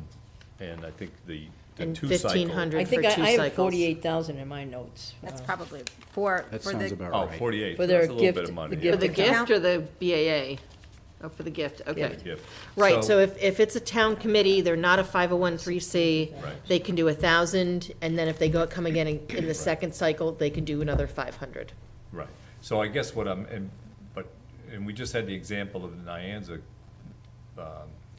and I think the And 2 cycle. 1,500 I think for 2 I have cycles. 48,000 in my notes. That's probably for That for sounds the. about Oh, right. 48, For so their that's a little bit gift- of money. the yeah. For the gift gift or the BAA? Oh, for the gift, okay. Gift. Right, so if it's a town committee, they're not a 501(c)(3), Right. they can do 1,000, and then if they come again in the second cycle, they can do another 500. Right, so I guess what and we just had the example of the Nyanza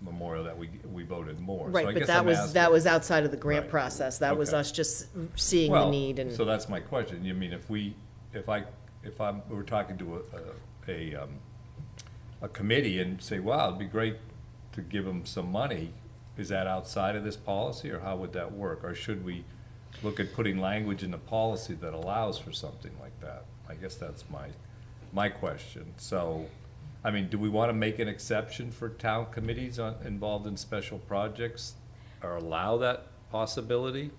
memorial that we voted more. So I Right, but guess that I'm was, asking- that was outside of the grant Right. process, that was Okay. us just seeing the Well, need and. so that's my question, you mean, we're talking to a committee and say, wow, it'd be great to give them some money, is that outside of this policy, or how would that work? Or should we look at putting language in the policy that allows for something like that? I guess that's my question. So, I mean, do we want to make an exception for town committees involved in special projects, or allow that possibility?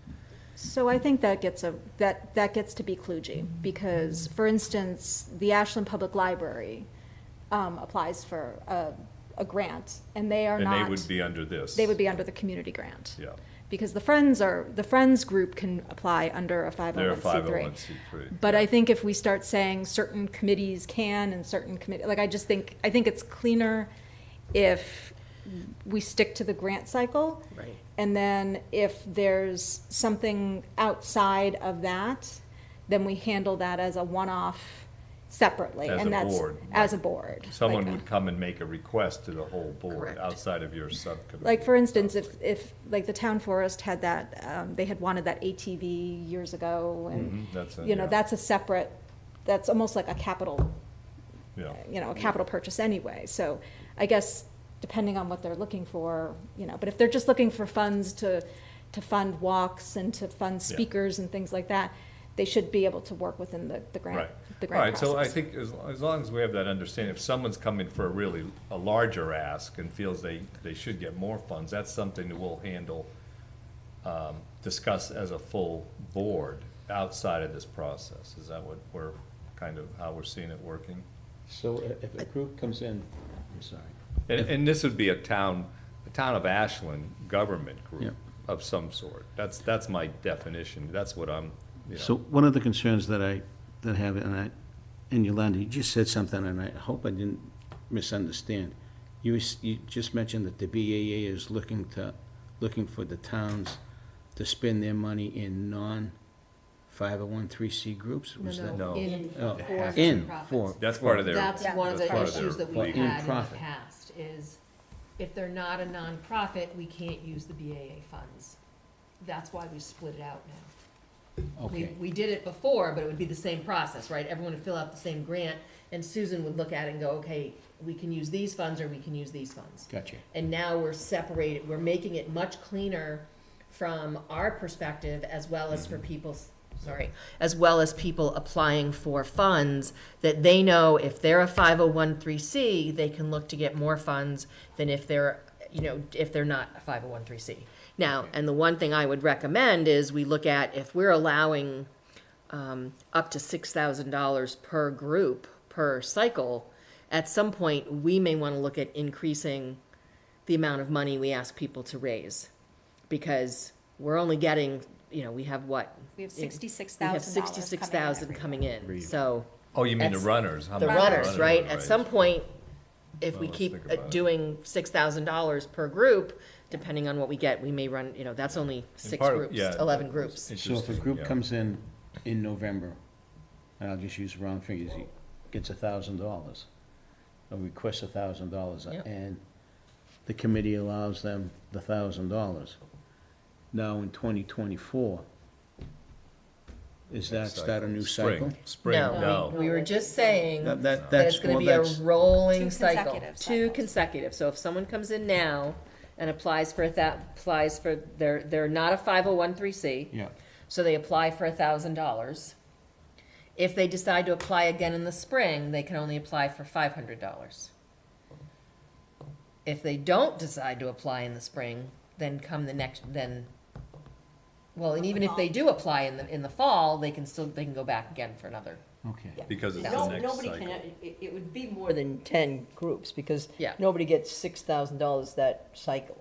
So I think that gets that gets to be kludgy because, for instance, the Ashland Public Library, applies for a grant, and they are not. And they would be under this. They would be under the community grant. Yeah. Because the Friends group can apply under a 501c3. They're a 501c3. But I think if we start saying certain committees can and certain committee, like I think it's cleaner if we stick to the grant cycle. Right. And then if there's something outside of that, then we handle that as a one-off separately. As and a that's board. as a board. Someone Like, would come and make a request to the whole board Correct. outside of your subcommittee. like, for instance, if like the town forest had that, they had wanted that ATV years ago, and, That's a- you know, yeah. that's a separate, that's almost like a capital, Yeah. you know, a capital purchase anyway. So I guess depending on what they're looking for, you know, but if they're just looking for funds to fund walks and to fund Yeah. speakers and things like that, they should be able to work within the grant, Right. the All grant right, so I process. think as long as we have that understanding, if someone's coming for a larger ask and feels they should get more funds, that's something that we'll handle, discuss as a full board outside of this process. Is that what we're, kind of how we're seeing it working? So if a group comes in, I'm sorry. And this would be a town of Ashland government Yeah. group of some sort. That's my definition. That's what I'm, you know. So one of the concerns that I have, and Yolanda, you just said something, and I hope I didn't misunderstand. You just mentioned that the BAA is looking for the towns to spend their money in non-501(c)(3) groups? Was that? No. In Oh, for in, profits. for. That's part of their. That's one of the part of issues their that we've legal- had in the In-profit. past, is if they're not a nonprofit, we can't use the BAA funds. That's why we split it out now. Okay. We did it before, but it would be the same process, right? Everyone would fill out the same grant, and Susan would look at it and go, okay, we can use these funds or we can use these funds. Gotcha. And now we're separated, we're making it much cleaner from our perspective, as well as for people's, as well as people applying for funds, that they know if they're a 501(c), they can look to get more funds than if they're, if they're not a 501(c). Now, and the one thing I would recommend is we look at, if we're allowing up to $6,000 per group, per cycle, at some point, we may want to look at increasing the amount of money we ask people to raise. Because we're only getting, we have what? We have We $66,000 have 66,000 coming in, so. Oh, you mean the That's- runners? How The much runners, right? At raise? some point, if we Well, let's keep think about it. doing $6,000 per group, depending on what we get, we may run, that's only six part of- groups, yeah, 11 it's groups. So if a interesting, group yeah. comes in November, and I'll just use round figures, he gets $1,000, or requests $1,000, Yep. and the committee allows them the $1,000. Now in 2024, is that a new cycle? Spring, no. We were just saying That that it's that's, gonna well, be a that's, rolling Two cycle. consecutive Two cycles. consecutive. So if someone comes in now and applies for they're not a 501(c), yeah, so they apply for $1,000. If they decide to apply again in the spring, they can only apply for $500. If they don't decide to apply in the spring, then and even if they do apply in the fall, they can go back again for another. okay. Because it's No- the next nobody cycle. can, it would be more than 10 groups, because Yeah. nobody gets $6,000 that cycle.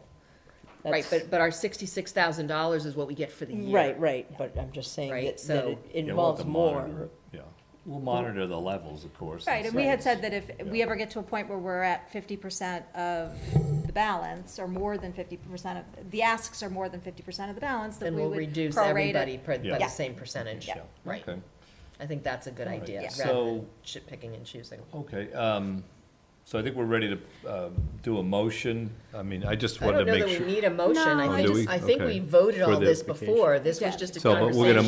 Right, That's- but our $66,000 is what we get for the year. Right, but I'm just saying Right, that so- it Yeah, we'll involves have to more. monitor it. Yeah, we'll monitor the levels, of course. Right, and we had said that if we Yeah. ever get to a point where we're at 50% of the balance, or more than 50% of, the asks are more than 50% of the balance, that Then we we'll would reduce prorate everybody it. by Yeah. the same percentage. Yeah. Right. Okay. I think that's a good idea, Yeah. rather So- than picking and choosing. Okay, so I think we're ready to do a motion. I mean, I just I wanted don't to know make that sure. we need a motion. No. Oh, do we? I think Okay. we voted For all the this vacation. before. This was Yeah. just a So, but conversation. we're gonna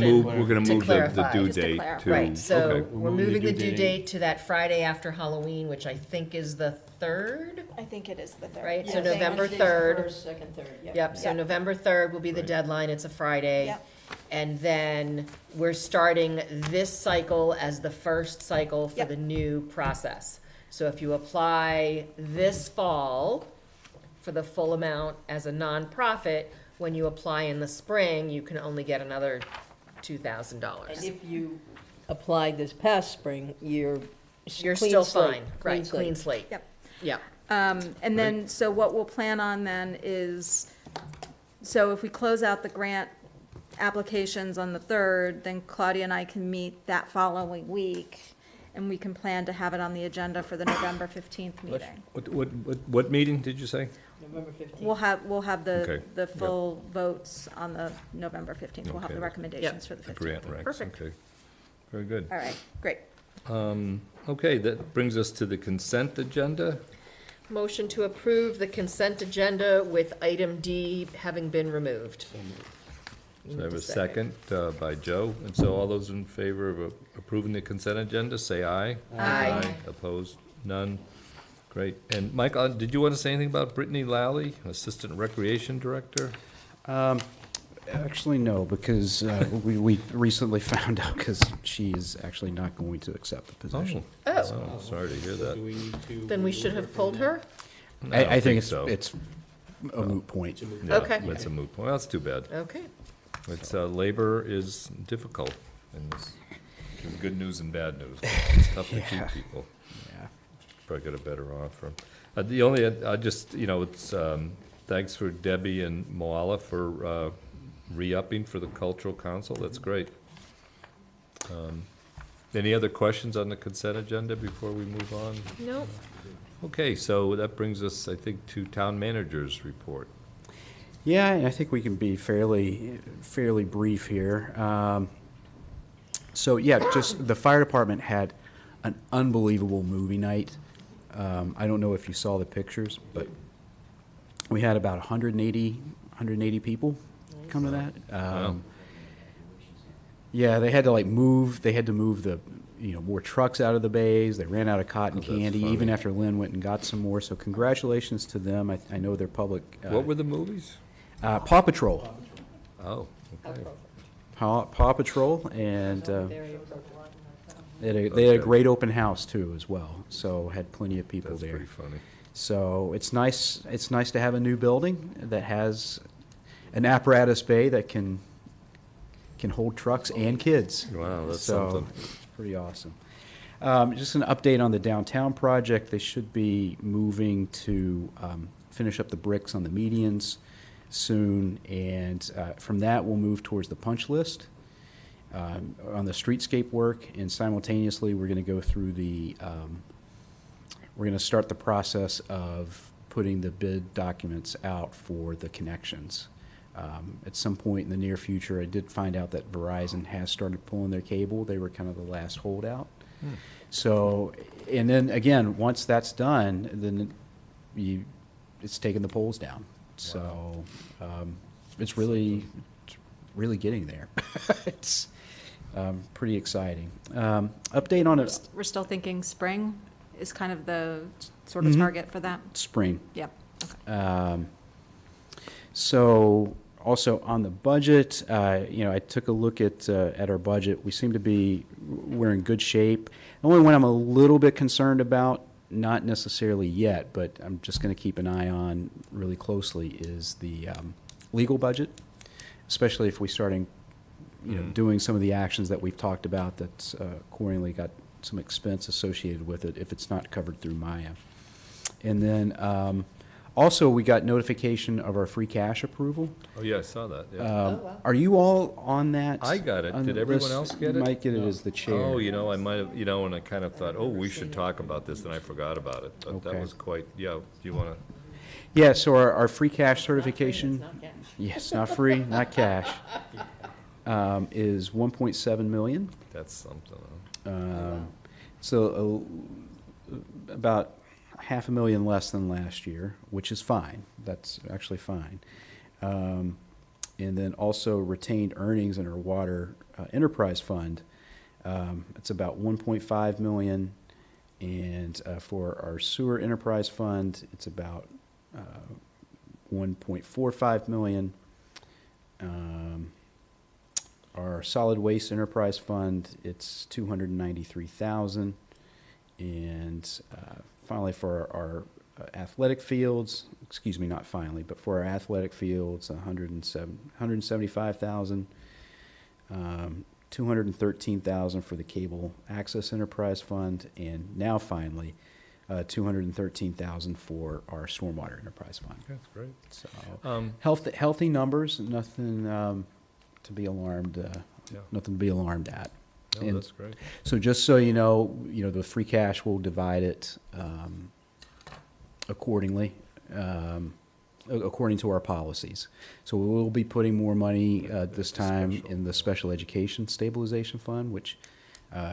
to move the clarify. due Just to date clarify. to. Right, so okay. we're moving the due date to that Friday after Halloween, which I think is the 3rd, I think it is the third. right? So Yeah. November Wednesday's 3rd. First, second, third, Yep, so Yep. November 3rd will be the Right. deadline, it's a Friday. Yep. And then we're starting this cycle as the first cycle for Yep. the new process. So if you apply this fall for the full amount as a nonprofit, when you apply in the spring, you can only get another And $2,000. if you applied this past spring, you're You're Clean still slate, fine, clean right, clean slate. Yep. Yeah. And then, so what we'll plan on then is, so if we close out the grant applications on the 3rd, then Claudia and I can meet that following week, and we can plan to have it on the agenda for the November 15th meeting. What meeting did you say? November 15th. We'll have Okay. the full votes on the November 15th. We'll have Okay. the recommendations for the 15th. Grant recs, Perfect. okay. Very good. All right, great. Okay, that brings us to the consent agenda. Motion to approve the consent agenda with item D having been removed. So I have a second by Joe, and so all those in favor of approving the consent agenda, say aye. Aye. Opposed? None? Great. And Mike, did you want to say anything about Brittany Lally, Assistant Recreation Director? Actually, no, because we recently found out because she is actually not going to accept the position. Oh, Sorry to hear that. then we should have pulled her? No, I don't I think so. it's a moot point. Yeah, Okay. It's a moot point. Well, that's too bad. Okay. It's, labor is difficult, and there's good news and bad news. It's tough to keep Yeah. people. Yeah. Probably get a better offer. The only, I just, it's, thanks for Debbie and Moala for re-upping for the Cultural Council. That's great. Any other questions on the consent agenda before we move on? Nope. Okay, so that brings us, I think, to Town Manager's report. Yeah, I think we can be fairly brief here. So yeah, just the fire department had an unbelievable movie night. I don't know if you saw the pictures, but we had about 180 people come to that. Wow. Yeah, they had to move the, more trucks out of the bays. They ran out of cotton that's candy, funny. even after Lynn went and got some more. So congratulations to them. I know they're public. What were the movies? Paw Patrol. Oh, okay. Paw Patrol, and they had a Okay. great open house too as well. So had plenty of people That's there. pretty funny. So it's nice. It's nice to have a new building that has an apparatus bay that can hold trucks and kids. Wow, that's so something. It's pretty awesome. Just an update on the downtown project. They should be moving to finish up the bricks on the medians soon, and from that we'll move towards the punch list on the streetscape work, and simultaneously we're going to go through we're going to start the process of putting the bid documents out for the connections. At some point in the near future, I did find out that Verizon has started pulling their cable. They were kind of the last holdout. So, and then again, once that's done, then it's taking the poles down. So it's really getting there. It's pretty exciting. Update on it. We're still thinking spring is kind of the sort of target for that? Spring. Yep, okay. So also on the budget, I took a look at our budget. We seem to be, we're in good shape. The only one I'm a little bit concerned about, not necessarily yet, but I'm just going to keep an eye on really closely, is the legal budget, especially if we starting, doing some of the actions that we've talked about that's accordingly got some expense associated with it if it's not covered through Maya. And then also we got notification of our free cash approval. Oh, yeah, I saw that, yeah. Are you all on that? I got it. on Did the everyone list? else get You it? might get it as the chair. Oh, I might have, and I kind of thought, we should talk about this, and I forgot about it. But that Okay. was quite, do you want to? Yeah, so our free cash certification. Yes, not free, not cash. Is 1.7 million. That's something. So about $500,000 less than last year, which is fine. That's actually fine. And then also retained earnings in our water enterprise fund. It's about 1.5 million, and for our sewer enterprise fund, it's about 1.45 million. Our solid waste enterprise fund, it's 293,000, and finally for our athletic fields, excuse me, not finally, but for our athletic fields, 175,000. $213,000 for the Cable Access Enterprise Fund, and now finally, $213,000 for our Stormwater Enterprise Fund. That's great. So, healthy numbers, nothing to be alarmed. Yeah. Nothing to be alarmed at. No, And that's great. So just so you know, the free cash will divide it accordingly, according to our policies. So we will be putting more money this time in the Special Education Stabilization Fund, which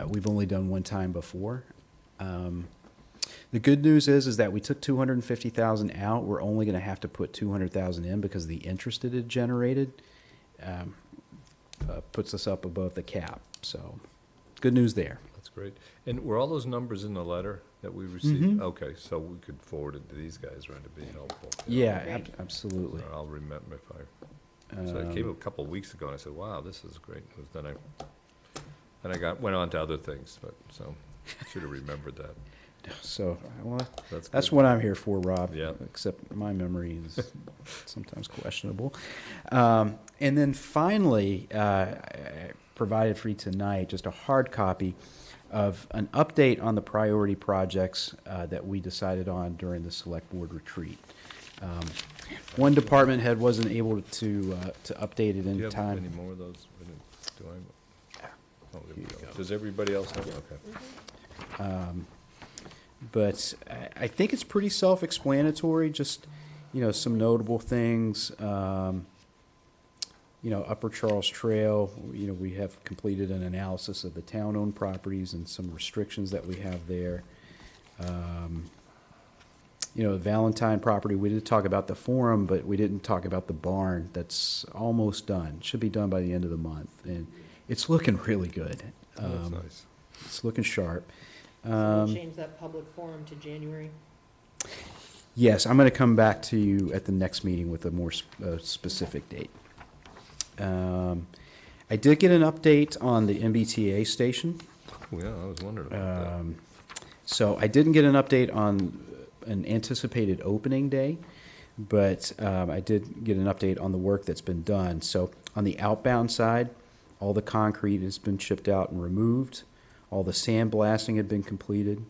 we've only done one time before. The good news is that we took $250,000 out. We're only going to have to put $200,000 in because the interest it had generated puts us up above the cap. So, good news there. That's great. And were all those numbers in the letter that we received? Mhm. Okay, so we could forward it to these guys, right, to be helpful. Yeah, absolutely. So I'll remember if so it came a couple of weeks ago, and I said, wow, this is great news. Then I went on to other things, but, so, should have remembered that. So, well, That's that's good. what I'm here for, Rob. Yeah. Except my memory is sometimes questionable. And then finally, I provided for you tonight just a hard copy of an update on the priority projects that we decided on during the select board retreat. One department head wasn't able to update it Do in you have time. any more of those? Do I? Oh, there we go. Does everybody else have? Okay. But I think it's pretty self-explanatory, just, some notable things. Upper Charles Trail, we have completed an analysis of the town-owned properties and some restrictions that we have there. The Valentine property, we did talk about the forum, but we didn't talk about the barn. That's almost done. Should be done by the end of the month. And it's looking really good. Oh, that's nice. It's looking sharp. So we'll change that public forum to January. Yes, I'm going to come back to you at the next meeting with a more specific date. I did get an update on the MBTA station. Oh, yeah, I was wondering about that. So I didn't get an update on an anticipated opening day, but I did get an update on the work that's been done. So on the outbound side, all the concrete has been chipped out and removed. All the sandblasting had been completed.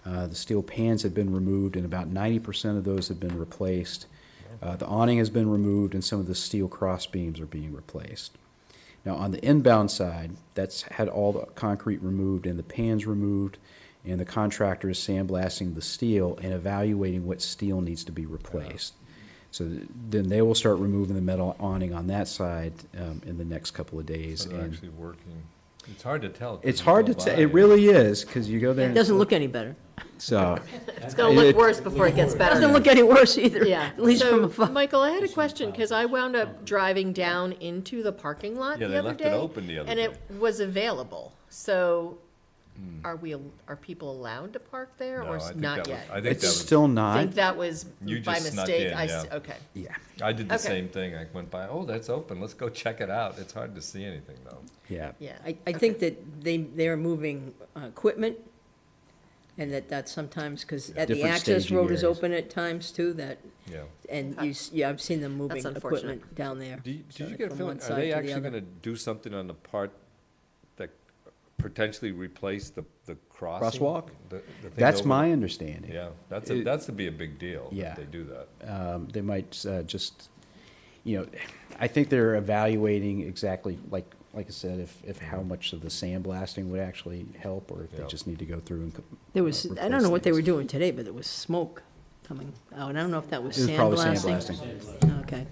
The steel pans had been removed, and about 90% of those have been replaced. The awning has been removed, and some of the steel cross beams are being replaced. Now, on the inbound side, that's had all the concrete removed and the pans removed, and the contractor is sandblasting the steel and evaluating what steel needs to be replaced. So then they will start removing the metal awning on that side in the next couple of days. So they're And actually working. It's hard to tell. 'cause it's you hard go to tell. by It and- really is, because you go there. It and doesn't look any better. So It's gonna look worse before it gets better. Doesn't look any worse either, Yeah. at least from So, afar. Michael, I had a question, because I wound up driving down into the parking lot Yeah, the they other left it day. open the other And day. it was available. So are people allowed to park there, No, or I think not that was- yet? I think it's that was. still I not. think that was You by just snuck mistake. in, yeah. Okay. Yeah. I did the Okay. same thing. I went by, oh, that's open. Let's go check it out. It's hard to see anything, though. Yeah. Yeah. I think that they're moving equipment, and that's sometimes, because at the Different access staging road is areas. open at times too, Yeah. and Okay. I've seen them moving That's unfortunate. equipment down there. Did you so get a from feeling, one are side they to the actually other. gonna do something on the part that potentially replace the crossing? Crosswalk? The thing That's over- my understanding. Yeah, It- that's to be a big deal Yeah. if they do that. They might just, I think they're evaluating exactly, like I said, if how much of the sandblasting would actually help, or if they Yeah. just need to go through and. There was, I don't replace know what they were things. doing today, but there was smoke coming out, and I don't know if that was It was probably sandblasting. sandblasting. Okay.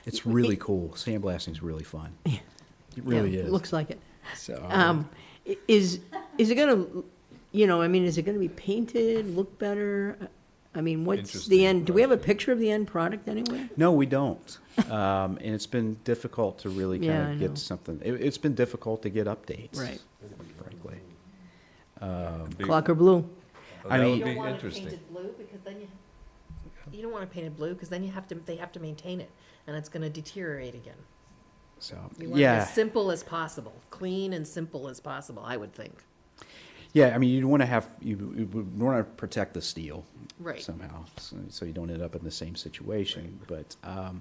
It's really cool. Sandblasting's really fun. It really Yeah, is. looks like it. So, Is it gonna, is it gonna be painted, look better? I mean, what's the Interesting end, do we have a picture of the end product anywhere? no, we don't. And it's been difficult to really Yeah, kind I of know. get something. It's been difficult to get updates. Right. Frankly. Big- Clock or blue? Oh, I that mean- would You be don't want it interesting. painted blue, because then you don't want it painted blue, because then they have to maintain it, and it's gonna deteriorate again. So, You want it yeah. as simple as possible, clean and simple as possible, I would think. Yeah, I mean, you want to protect the steel Right. somehow, so you don't end up in the same situation. But Yeah.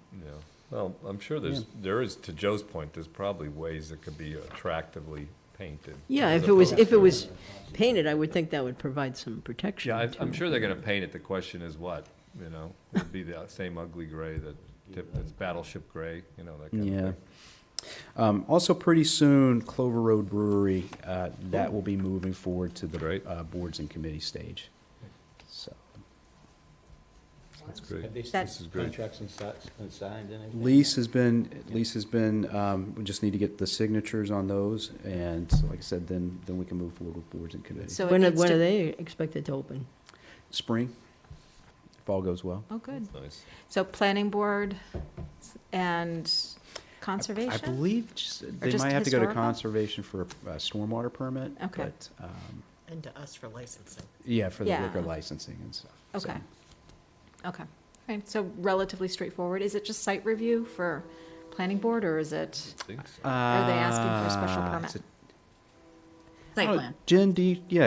Well, I'm sure there is, to Joe's point, there's probably ways that could be attractively painted. Yeah, as if it was, opposed if it to- was painted, I would think that would provide some protection. Yeah, I'm too. sure they're gonna paint it. The question is what, you know? It'd be the same ugly gray that's battleship gray, you know, that kind of Yeah. thing. Also, pretty soon, Clover Road Brewery, that will be moving forward to the Great. boards and committee stage. So, That's great. Have they That- This is great. contracts and signed and everything? lease has been, we just need to get the signatures on those, and like I said, then we can move forward with boards and committees. So it When are, needs when to- are they expected to open? Spring, if all goes well. Oh, good. Nice. So planning board and I conservation? believe they just might have to go to historical? conservation for a stormwater permit. Okay. But, And to us for licensing. yeah, for the Yeah. liquor licensing and stuff. so. Okay. Okay. Right, so relatively straightforward. Is it just site review for planning board, or is it, Think so. are they asking for a special It's permit? Site Oh, plan. Jen,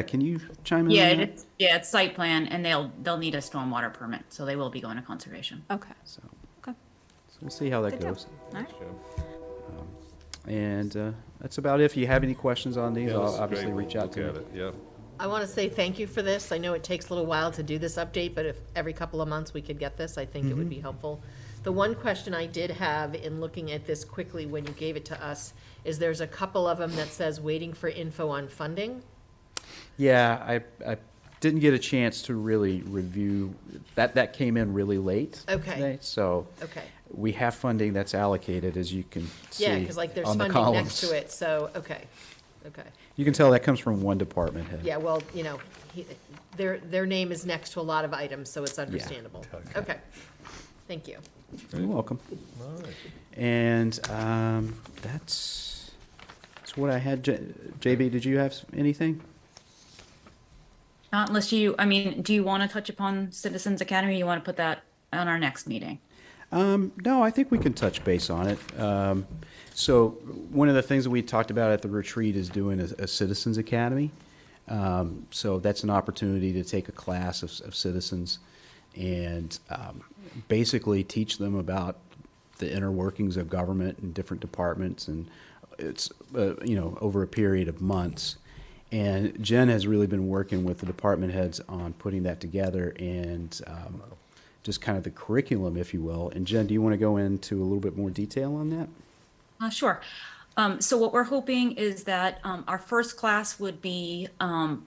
can you chime in Yeah, on that? it's site plan, and they'll need a stormwater permit, so they will be going to conservation. Okay, So, okay. so we'll see how that Good deal. goes. All right. Joe. And that's about it. If you have any questions on these, Yeah, this I'll is obviously great. reach out Look to at you. it, yeah. I want to say thank you for this. I know it takes a little while to do this update, but if every couple of months we could get this, I think it would be helpful. The one question I did have in looking at this quickly when you gave it to us is there's a couple of them that says waiting for info on funding. Yeah, I didn't get a chance to really review, that came in really late Okay. today. So Okay. we have funding that's allocated, as you can see Yeah, because like there's on the funding columns. next to it, so, okay, okay. You can tell that comes from one department head. Yeah, well, you know, their name is next to a lot of items, so it's understandable. Okay, thank you. You're welcome. All right. And that's what I had. JB, did you have anything? Not unless do you want to touch upon Citizens Academy? You want to put that on our next meeting? No, I think we can touch base on it. So one of the things that we talked about at the retreat is doing a Citizens Academy. So that's an opportunity to take a class of citizens and basically teach them about the inner workings of government and different departments, and it's over a period of months. And Jen has really been working with the department heads on putting that together and just kind of the curriculum, if you will. And Jen, do you want to go into a little bit more detail on that? Sure. So what we're hoping is that our first class would be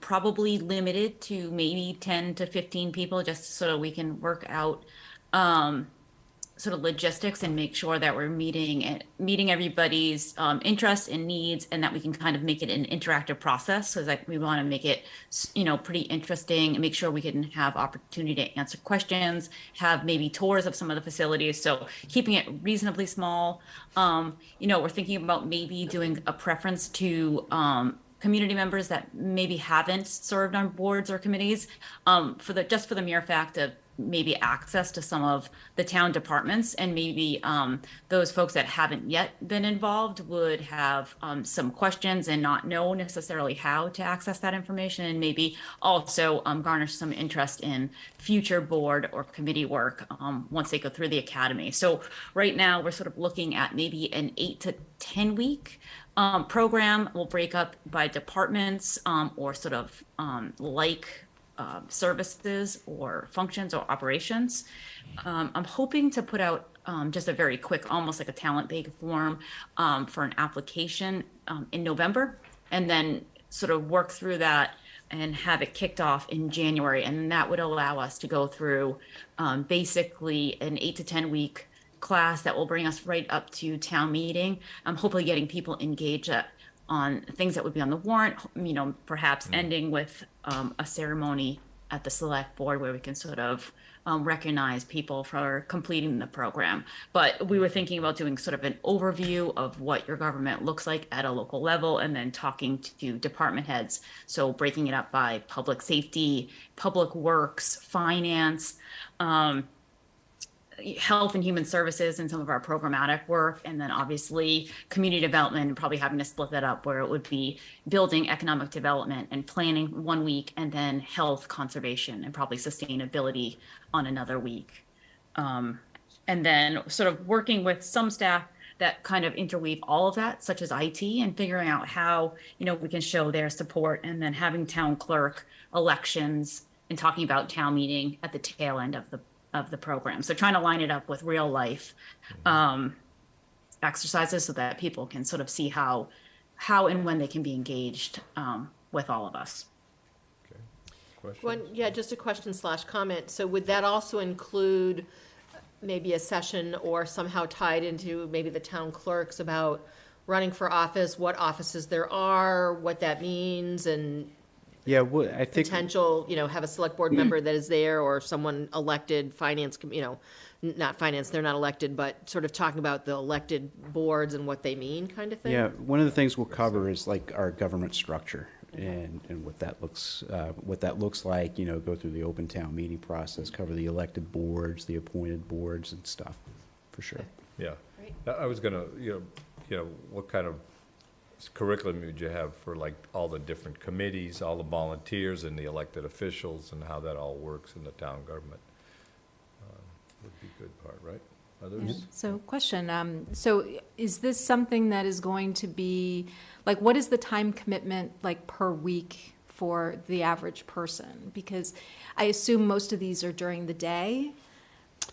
probably limited to maybe 10 to 15 people, just so that we can work out sort of logistics and make sure that we're meeting everybody's interests and needs, and that we can kind of make it an interactive process. So that we want to make it, pretty interesting and make sure we can have opportunity to answer questions, have maybe tours of some of the facilities. So keeping it reasonably small. We're thinking about maybe doing a preference to community members that maybe haven't served on boards or committees, for the mere fact of maybe access to some of the town departments, and maybe those folks that haven't yet been involved would have some questions and not know necessarily how to access that information, and maybe also garnish some interest in future board or committee work once they go through the academy. So right now we're sort of looking at maybe an 8 to 10 week program. We'll break up by departments or sort of services or functions or operations. I'm hoping to put out just a very quick, almost like a talent bake form for an application in November, and then sort of work through that and have it kicked off in January. And that would allow us to go through basically an 8 to 10 week class that will bring us right up to town meeting. I'm hopefully getting people engaged on things that would be on the warrant, perhaps ending with a ceremony at the select board where we can sort of recognize people for completing the program. But we were thinking about doing sort of an overview of what your government looks like at a local level, and then talking to department heads. So breaking it up by public safety, public works, finance, health and human services, and some of our programmatic work, and then obviously community development, and probably having to split that up where it would be building, economic development, and planning 1 week, and then health, conservation, and probably sustainability on another week. And and then sort of working with some staff that kind of interweave all of that, such as IT, and figuring out how, we can show their support, and then having town clerk, elections, and talking about town meeting at the tail end of the program. So trying to line it up with real life exercises so that people can sort of see how and when they can be engaged with all of us. Question? Just a question/comment. So would that also include maybe a session or somehow tied into maybe the town clerks about running for office, what offices there are, what that means, and Yeah, well, I think potential, have a select board member that is there or someone elected, finance, not finance, they're not elected, but sort of talking about the elected boards and what they mean kind of thing? Yeah, one of the things we'll cover is like our government structure and what that looks like, go through the open town meeting process, cover the elected boards, the appointed boards and stuff, for sure. Yeah. I was gonna, what kind of curriculum would you have for like all the different committees, all the volunteers and the elected officials, and how that all works in the town government? Would be a good part, right? Others? So question, so is this something that is going to be, like, what is the time commitment like per week for the average person? Because I assume most of these are during the day,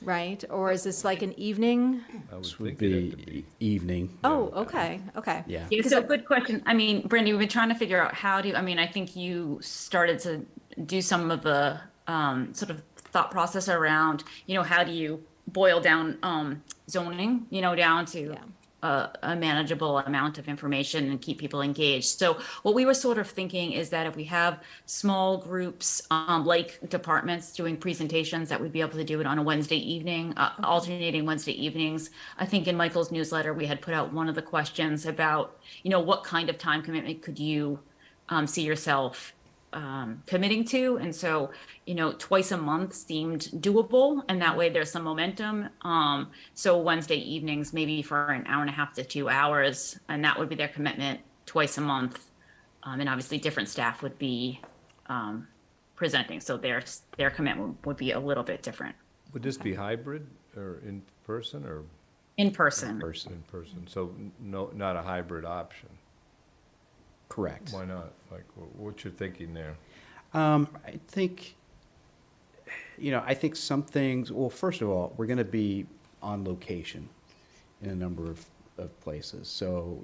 right? Or is this like an evening? This would be evening. Oh, okay. Yeah. Yeah, so good question. I mean, Brandy, we've been trying to figure out I think you started to do some of the sort of thought process around, how do you boil down zoning, down to a manageable amount of information and keep people engaged. So what we were sort of thinking is that if we have small groups, like departments doing presentations, that we'd be able to do it on a Wednesday evening, alternating Wednesday evenings. I think in Michael's newsletter, we had put out one of the questions about, what kind of time commitment could you see yourself committing to. And so, twice a month seemed doable, and that way there's some momentum. So Wednesday evenings, maybe for an hour and a half to 2 hours, and that would be their commitment twice a month. And obviously different staff would be presenting, so their commitment would be a little bit different. Would this be hybrid or in person or? In person. In person. So no, not a hybrid option. Correct. Why not? Like, what you're thinking there? I think some things, well, first of all, we're going to be on location in a number of places. So,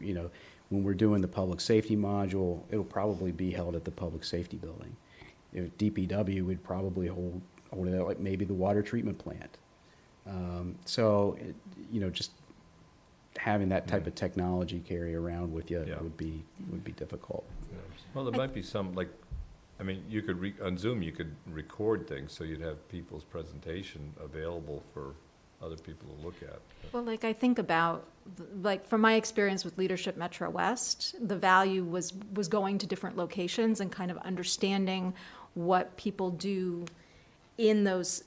when we're doing the public safety module, it'll probably be held at the public safety building. DPW would probably hold it at like maybe the water treatment plant. Just having that type of technology carry around with you would be difficult. Well, there might be some, like, you could on Zoom, you could record things, so you'd have people's presentation available for other people to look at. Well, like I think about, like from my experience with Leadership Metro West, the value was going to different locations and kind of understanding what people do in those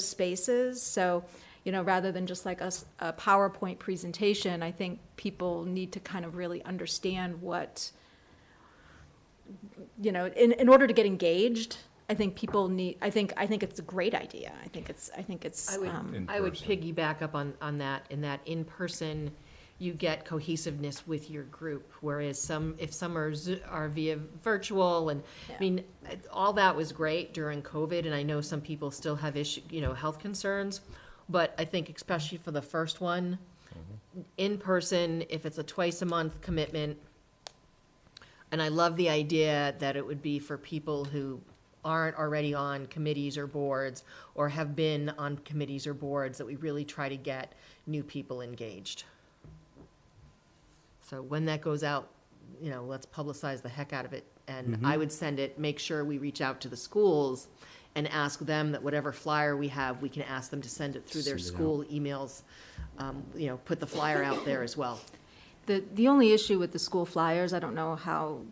spaces. So, rather than just like a PowerPoint presentation, I think people need to kind of really understand what, in order to get engaged. I think people need. I think it's a great idea. I think it's. I would piggyback up on that. In that, in person, you get cohesiveness with your group. Whereas if some are via virtual, and all that was great during COVID. And I know some people still have health concerns. But I think especially for the first one, in person, if it's a twice a month commitment, and I love the idea that it would be for people who aren't already on committees or boards or have been on committees or boards, that we really try to get new people engaged. So when that goes out, let's publicize the heck out of it. And I would make sure we reach out to the schools and ask them that whatever flyer we have, we can ask them to send it through their school emails, put the flyer out there as well. The only issue with the school flyers, I don't know how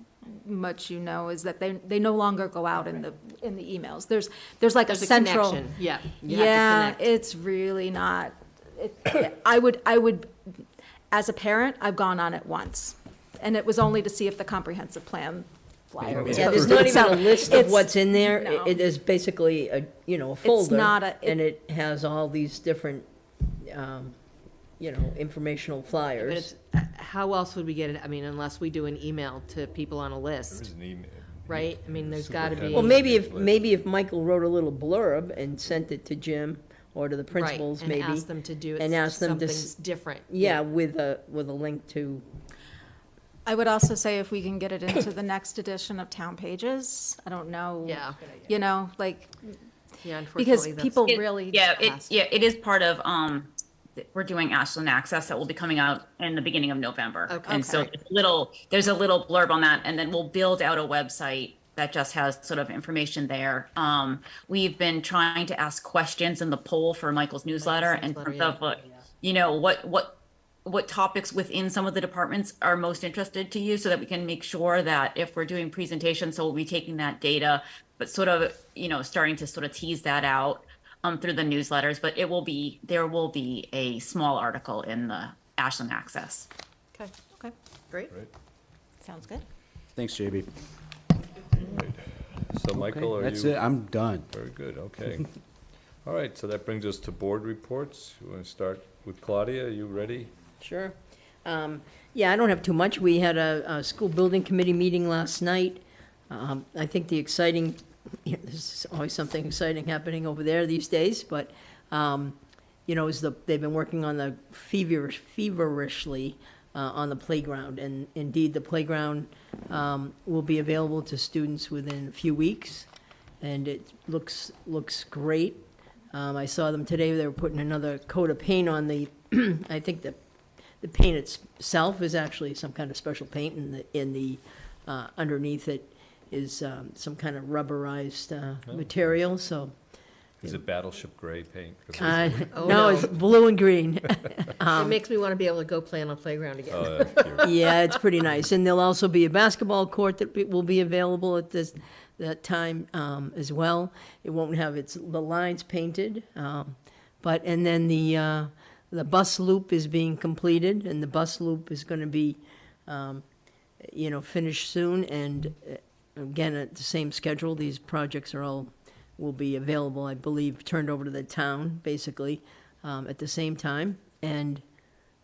much is that they no longer go out in the emails. There's like There's a central connection. Yeah. It's really not. I would, as a parent, I've gone on it once, and it was only to see if the comprehensive plan flyer was there's not even a list of what's in there. No. It is basically a folder, not and it has all these different informational But flyers. it's, how else would we get it? I mean, unless we do an email to people on a list, There's an email. right? I mean, there's gotta be. Well, maybe if Michael wrote a little blurb and sent it to Jim or to the principals, Right, maybe. and ask them to do it. and ask them to something different. Yeah, with a link to, I would also say if we can get it into the next edition of Town Pages, I don't know. Yeah. You know, like, Yeah, because unfortunately, that's. people It- really. Yeah, ask. it is part of, we're doing Ashland Access that will be coming out in the beginning of November. Okay. And so there's a little blurb on that, and then we'll build out a website that just has sort of information there. We've been trying to ask questions in the poll for Michael's newsletter in terms of, what topics within some of the departments are most interested to you, so that we can make sure that if we're doing presentations, so we'll be taking that data, but sort of, starting to sort of tease that out through the newsletters. But there will be a small article in the Ashland Access. Okay, okay, great. Sounds good. Thanks, JB. So Michael, are you? That's it, I'm done. Very good, okay. All right, so that brings us to board reports. You want to start with Claudia? Are you ready? sure. Yeah, I don't have too much. We had a school building committee meeting last night. I think the exciting, there's always something exciting happening over there these days, but, they've been working on the feverishly on the playground. And indeed, the playground will be available to students within a few weeks, and it looks great. I saw them today, they were putting another coat of paint on the, I think the paint itself is actually some kind of special paint, in the underneath it is some kind of rubberized material, so. Is it Battleship Gray paint? No, it's blue and green. It makes me want to be able to go play on a playground again. Oh, that's cute. Yeah, it's pretty nice. And there'll also be a basketball court that will be available at that time as well. It won't have the lines painted, and then the bus loop is being completed, and the bus loop is going to be, finished soon. And again, at the same schedule, these projects will be available, I believe, turned over to the town, basically, at the same time. And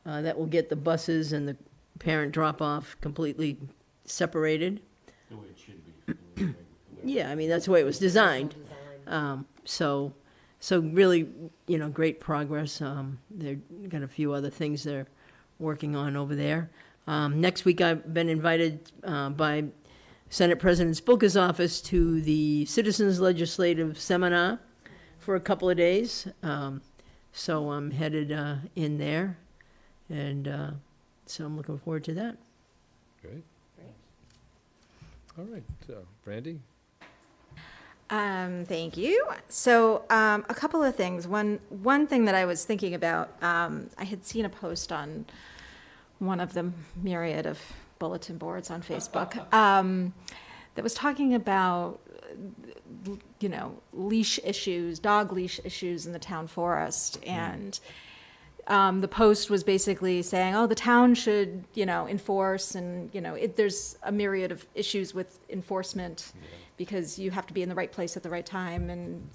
that will get the buses and the parent drop-off completely separated. The way it should be. Yeah, I mean, that's the way it was designed. So really, great progress. They've got a few other things they're working on over there. Next week, I've been invited by Senate President Spilka's office to the Citizens Legislative Seminar for a couple of days. So I'm headed in there, and so I'm looking forward to that. Great. All right, Brandy? Thank you. So, a couple of things. One thing that I was thinking about, I had seen a post on one of the myriad of bulletin boards on Facebook that was talking about, leash issues, dog leash issues in the town forest. And the post was basically saying, the town should, enforce, and, there's a myriad of issues with enforcement because you have to be in the right place at the right time and,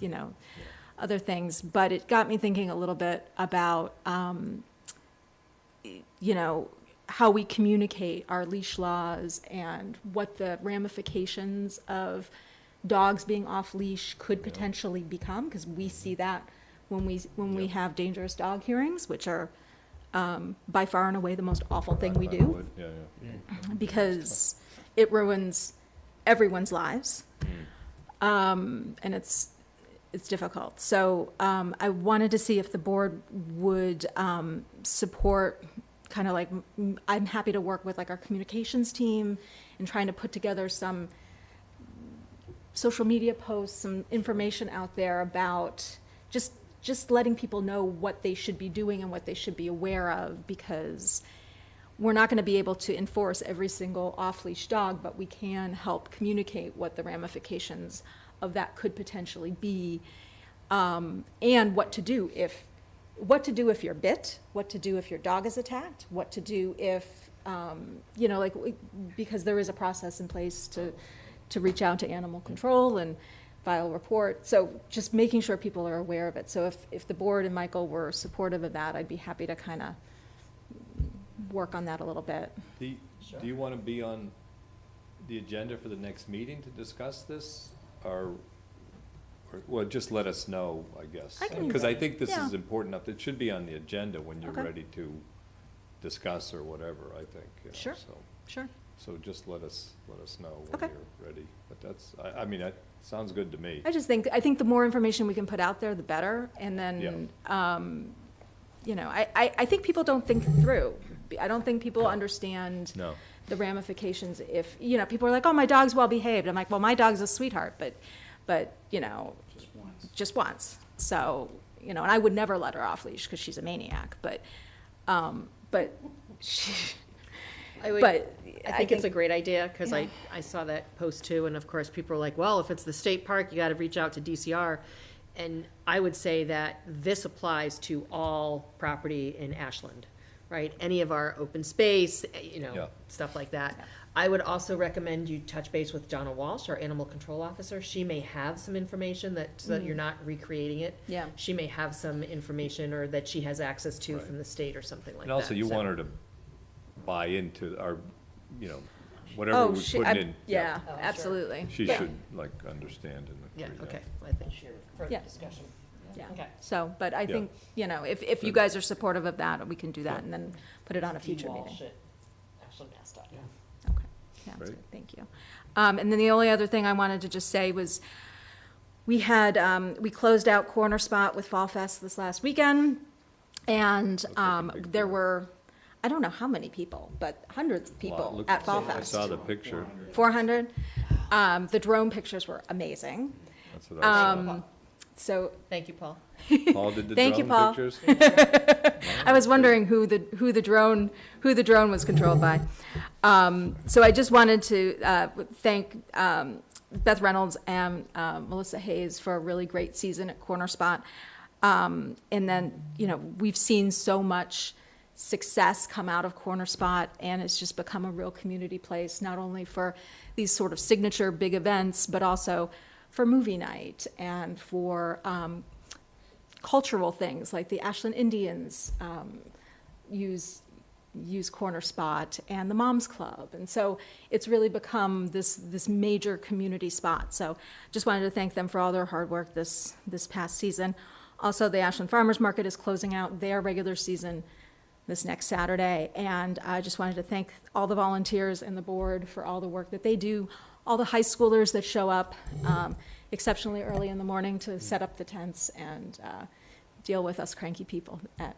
other things. But it got me thinking a little bit about, how we communicate our leash laws and what the ramifications of dogs being off leash could potentially become, because we see that when we have dangerous dog hearings, which are by far and away the most awful thing we do, because it ruins everyone's lives, and it's difficult. So I wanted to see if the board would support, kind of like, I'm happy to work with like our communications team in trying to put together some social media posts, some information out there about just letting people know what they should be doing and what they should be aware of, because we're not going to be able to enforce every single off-leash dog, but we can help communicate what the ramifications of that could potentially be, and what to do if you're bit, what to do if your dog is attacked, what to do if, because there is a process in place to reach out to animal control, and file a report. So just making sure people are aware of it. So if the board and Michael were supportive of that, I'd be happy to kind of work on that a little bit. Do you want to be on the agenda for the next meeting to discuss this, or well, just let us know, I guess. Because I think this is important enough. It should be on the agenda when you're ready to discuss or whatever, I think. You know, Sure. So. Sure. So just let us know when Okay. you're ready. But that's, I mean, that sounds good to me. I think the more information we can put out there, the better. And then, you know, I think people don't think through. I don't think people understand the ramifications if, you know, people are like, oh, my dog's well behaved. I'm like, well, my dog's a sweetheart, but you know, just once. So, you know, and I would never let her off leash because she's a maniac, but she, I think it's a great idea, because I saw that post too, and of course, people are like, well, if it's the state park, you gotta reach out to DCR. And I would say that this applies to all property in Ashland, right? Any of our open space, you know, stuff like that. I would also recommend you touch base with Donna Walsh, our animal control officer. She may have some information so that you're not recreating it. Yeah. She may have some information or that she has access to from the state or something like that. And also, you So- want her to buy into our, you know, whatever we're putting in. Yeah, absolutely. She should, like, understand and Yeah, agree. okay, I think further Yeah. discussion. Yeah. Okay. So, but I think, you know, if you guys are supportive of that, we can do that and then put it on a future meeting. Okay, sounds Great. good, thank you. And then the only other thing I wanted to just say was, we closed out Corner Spot with Fall Fest this last weekend, and there were, I don't know how many people, but hundreds of people Look, at Fall I Fest. saw the picture. 400. The drone pictures were amazing. That's what I saw. So, Thank you, Paul. Paul did the Thank you, drone Paul. pictures? I was wondering who the drone was controlled by. So I just wanted to thank Beth Reynolds and Melissa Hayes for a really great season at Corner Spot. And then, you know, we've seen so much success come out of Corner Spot, and it's just become a real community place, not only for these sort of signature big events, but also for movie night and for cultural things like the Ashland Indians use Corner Spot and the Moms Club. And so it's really become this major community spot. So just wanted to thank them for all their hard work this past season. Also, the Ashland Farmers Market is closing out their regular season this next Saturday. And I just wanted to thank all the volunteers and the board for all the work that they do, all the high schoolers that show up exceptionally early in the morning to set up the tents and deal with us cranky people at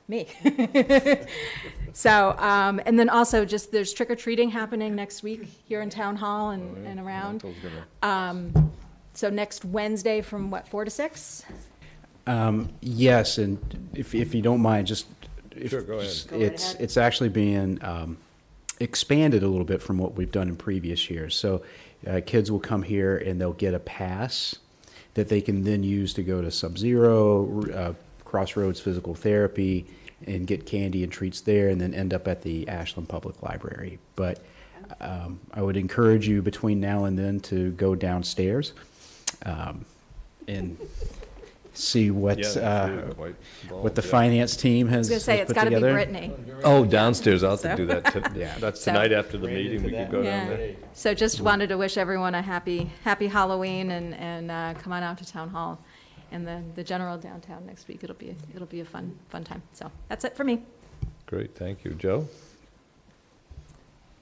me. So, and then also just there's trick-or-treating happening next week here in Town Hall and around. So next Wednesday from 4 to 6? Yes, and if you don't mind, just Sure, go ahead. It's actually being expanded a little bit from what we've done in previous years. So kids will come here and they'll get a pass that they can then use to go to Sub-Zero, Crossroads Physical Therapy, and get candy and treats there, and then end up at the Ashland Public Library. But I would encourage you between now and then to go downstairs and see what the finance team has. I was going to say, it's got to be Brittany. Oh, downstairs, I'll have to So- do that. That's tonight after the meeting, we could go down there. So just wanted to wish everyone a happy Halloween and come on out to Town Hall and the general downtown next week. It'll be a fun time. So that's it for me. Great, thank you. Joe?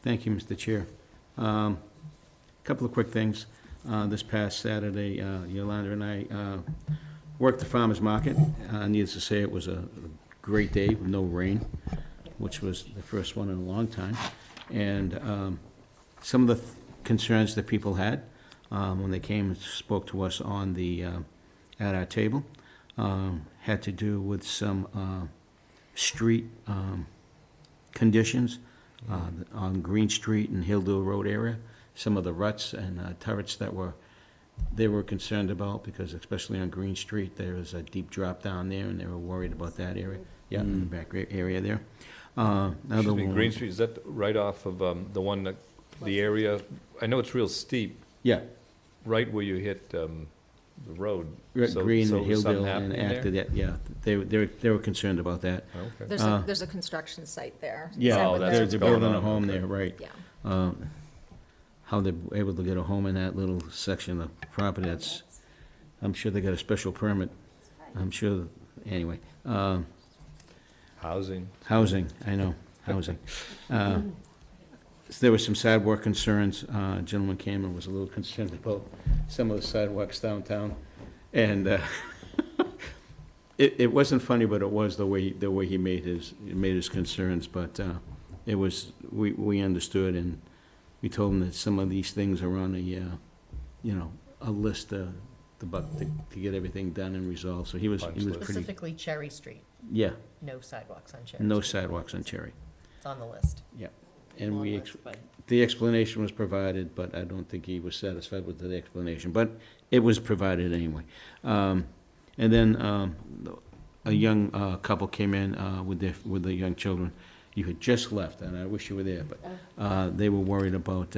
Thank you, Mr. Chair. Couple of quick things. This past Saturday, Yolanda and I worked the farmer's market. Needless to say, it was a great day with no rain, which was the first one in a long time. And some of the concerns that people had when they came and spoke to us on at our table had to do with some street conditions on Green Street and Hilldale Road area. Some of the ruts and turrets that they were concerned about, because especially on Green Street, there is a deep drop down there, and they were worried about that area. Yeah, in the back area there. Excuse me, Green Street, is that right off of the one that the area, I know it's real steep, Yeah, right where you hit the road. Green So and was something Hilldale and happening there? after that, yeah, they were concerned about that. Okay. There's a construction site there. Is Yeah, that Oh, what that's they're they're- what's they're going building a on, home okay. there, right. Yeah. How they're able to get a home in that little section of property, that's, I'm sure they got a special permit. I'm sure, anyway. Housing. Housing, I know, housing. There were some sidewalk concerns. Gentleman came and was a little concerned about some of the sidewalks downtown. And it wasn't funny, but it was the way he made his concerns. But it was, we understood, and we told him that some of these things are on a list to get everything done and resolved. So he was pretty, Specifically Cherry Street, yeah, no sidewalks on Cherry no Street. sidewalks on Cherry. It's on the list. Yeah. And the explanation was provided, but I don't think he was satisfied with the explanation, but it was provided anyway. And then a young couple came in with their young children. You had just left, and I wish you were there, but they were worried about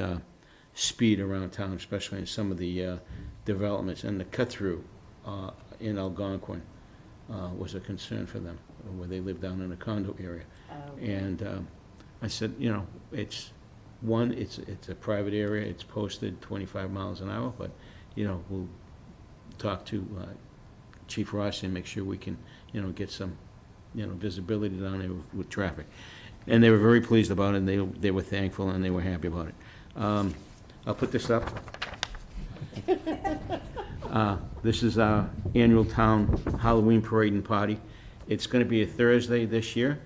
speed around town, especially in some of the developments. And the cut-through in Algonquin was a concern for them, where they live down in a condo area. And I said, it's a private area, it's posted 25 miles an hour, but, we'll talk to Chief Rossi and make sure we can, get some, visibility down there with traffic. And they were very pleased about it, and they were thankful, and they were happy about it. I'll put this up. This is our annual town Halloween parade and party. It's gonna be a Thursday this year.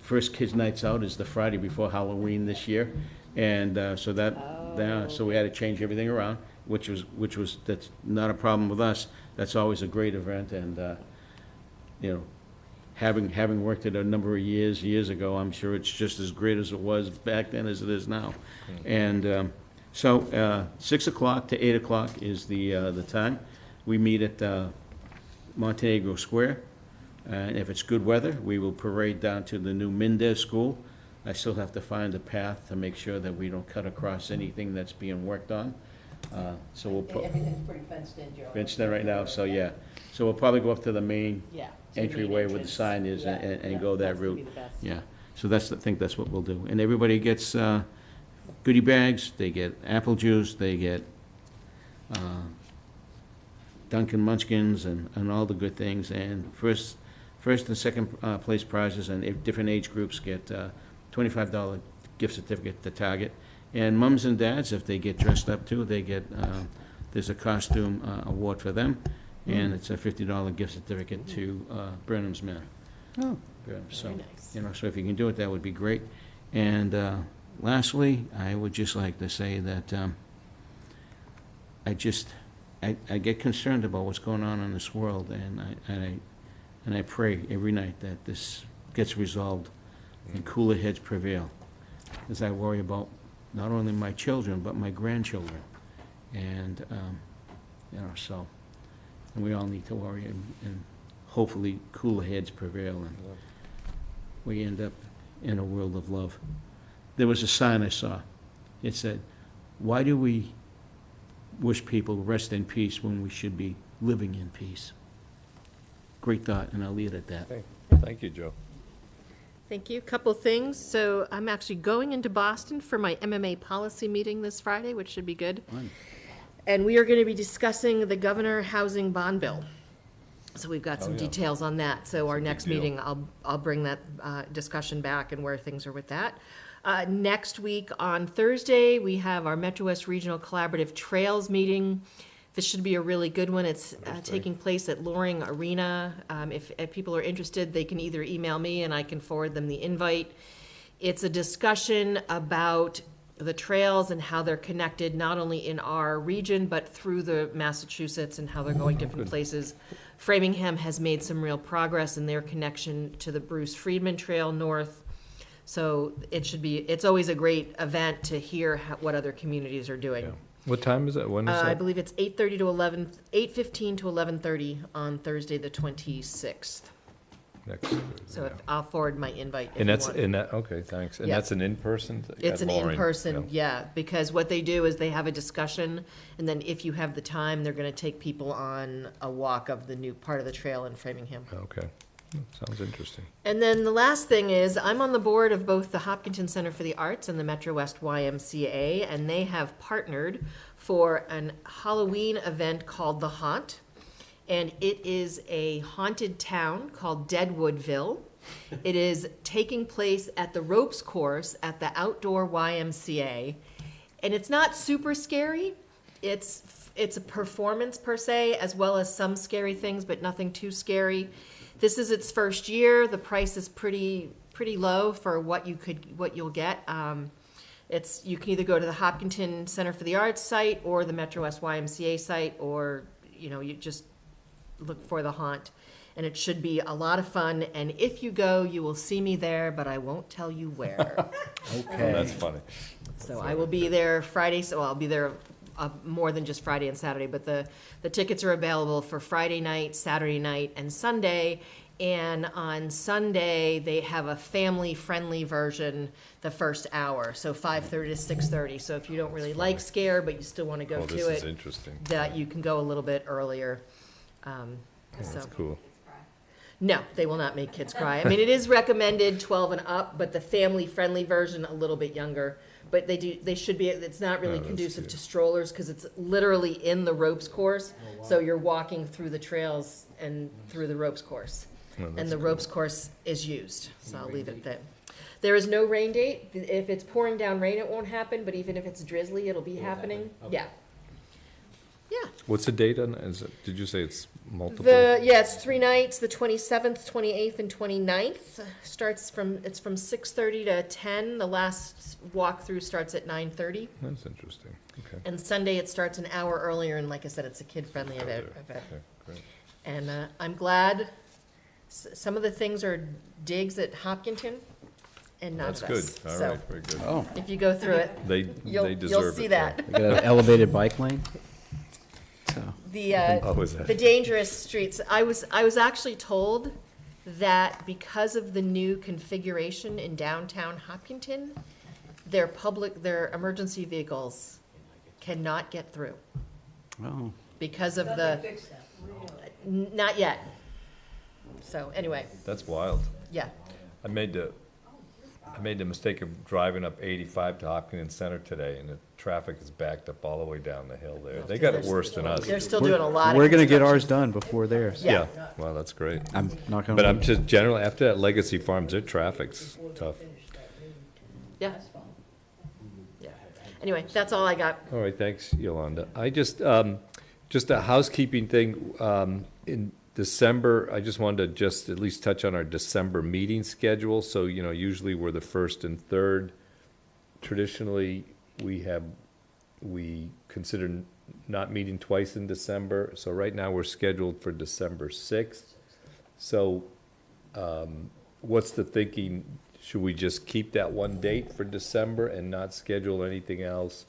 First Kids Nights Out is the Friday before Halloween this year. And so so we had to change everything around, which was, that's not a problem with us. That's always a great event, and, having worked it a number of years ago, I'm sure it's just as great as it was back then as it is now. And so 6 o'clock to 8 o'clock is the time. We meet at Montenegro Square. And if it's good weather, we will parade down to the new Mendez School. I still have to find a path to make sure that we don't cut across anything that's being worked on. So we'll put. Everything's pretty fenced in, Joe. Fenced in right now, so yeah. So we'll probably go up to the main Yeah. entryway where the sign is and go that That's gonna route. be the best. Yeah, so I think that's what we'll do. And everybody gets goodie bags, they get apple juice, they get Dunkin' Munchkins and all the good things. And first and second place prizes, and different age groups get $25 gift certificate to Target. And mums and dads, if they get dressed up too, they get, there's a costume award for them, and it's a $50 gift certificate to Burnham's Manor. Oh, So, Very nice. so if you can do it, that would be great. And lastly, I would just like to say that I get concerned about what's going on in this world, and I pray every night that this gets resolved and cooler heads prevail, as I worry about not only my children, but my grandchildren. And, so, and we all need to worry, and hopefully cooler heads prevail, and we end up in a world of love. There was a sign I saw. It said, "Why do we wish people rest in peace when we should be living in peace?" Great thought, and I'll leave it at that. Thank you, Joe. Thank you. Couple things. So I'm actually going into Boston for my MMA policy meeting this Friday, which should be good. Fun. And we are going to be discussing the governor housing bond bill. So we've got some yeah. details on that. So our next deal. meeting, I'll bring that discussion back and where things are with that. Next week on Thursday, we have our Metro West Regional Collaborative Trails meeting. This should be a really good one. It's taking place at Loring Arena. If people are interested, they can either email me and I can forward them the invite. It's a discussion about the trails and how they're connected, not only in our region, but through the Massachusetts and how they're going different places. Framingham has made some real progress in their connection to the Bruce Friedman Trail north. So it's always a great event to hear what other communities are doing. Yeah. What time is it? When is I that? believe it's 8:15 to 11:30 on Thursday, the 26th. next. So if, I'll forward my invite if And you that's, want. and that, okay, thanks. And Yeah. that's an in-person? It's at an Loring, in-person, yeah. yeah, because what they do is they have a discussion, and then if you have the time, they're gonna take people on a walk of the new part of the trail in Framingham. Okay, sounds interesting. And then the last thing is, I'm on the board of both the Hopkinton Center for the Arts and the Metro West YMCA, and they have partnered for an Halloween event called The Haunt. And it is a haunted town called Deadwoodville. It is taking place at the ropes course at the outdoor YMCA. And it's not super scary. It's a performance per se, as well as some scary things, but nothing too scary. This is its first year. The price is pretty low for what you'll get. You can either go to the Hopkinton Center for the Arts site or the Metro West YMCA site, or you just look for The Haunt. And it should be a lot of fun. And if you go, you will see me there, but I won't tell you where. Okay. That's funny. So I will be there Friday. So I'll be there more than just Friday and Saturday, but the tickets are available for Friday night, Saturday night, and Sunday. And on Sunday, they have a family-friendly version the first hour, so 5:30 to 6:30. So if you don't really like scare, but you still want to go to This is it, interesting. that you can go a little bit earlier. That's cool. No, they will not make kids cry. I mean, it is recommended 12 and up, but the family-friendly version, a little bit younger. But they should be, it's not really that's conducive cute. to strollers, because it's literally in the ropes course. So you're walking through the trails and through the ropes course. And the ropes course is used, so I'll leave it there. There is no rain date. If it's pouring down rain, it won't happen, but even if it's drizzly, it'll be happening. Yeah. Yeah. What's the date on, did you say it's multiple? It's 3 nights, the 27th, 28th, and 29th. It's from 6:30 to 10. The last walkthrough starts at 9:30. That's interesting, okay. And Sunday, it starts an hour earlier, and like I said, it's a kid-friendly event. Okay, great. And I'm glad some of the things are digs at Hopkinton and not That's of good, us. all So right, very good. Oh, if you go through it, They you'll deserve it. see that. they got an elevated bike lane? So, Oh, is that? The dangerous streets. I was actually told that because of the new configuration in downtown Hopkinton, their emergency vehicles cannot get through oh, because of not yet. So anyway, That's wild. yeah. I made the mistake of driving up 85 to Hopkins Center today, and the traffic is backed up all the way down the hill there. They got it worse than us. They're still doing a lot of we're gonna get construction. ours done before theirs. Yeah. Well, that's great. I'm not gonna. But I'm just generally, after that Legacy Farms, their traffic's tough. Yeah. Yeah. Anyway, that's all I got. All right, thanks, Yolanda. I just a housekeeping thing, in December, I just wanted to at least touch on our December meeting schedule. So, usually we're the first and third. Traditionally, we consider not meeting twice in December. So right now, we're scheduled for December 6th. So, what's the thinking? Should we just keep that one date for December and not schedule anything else?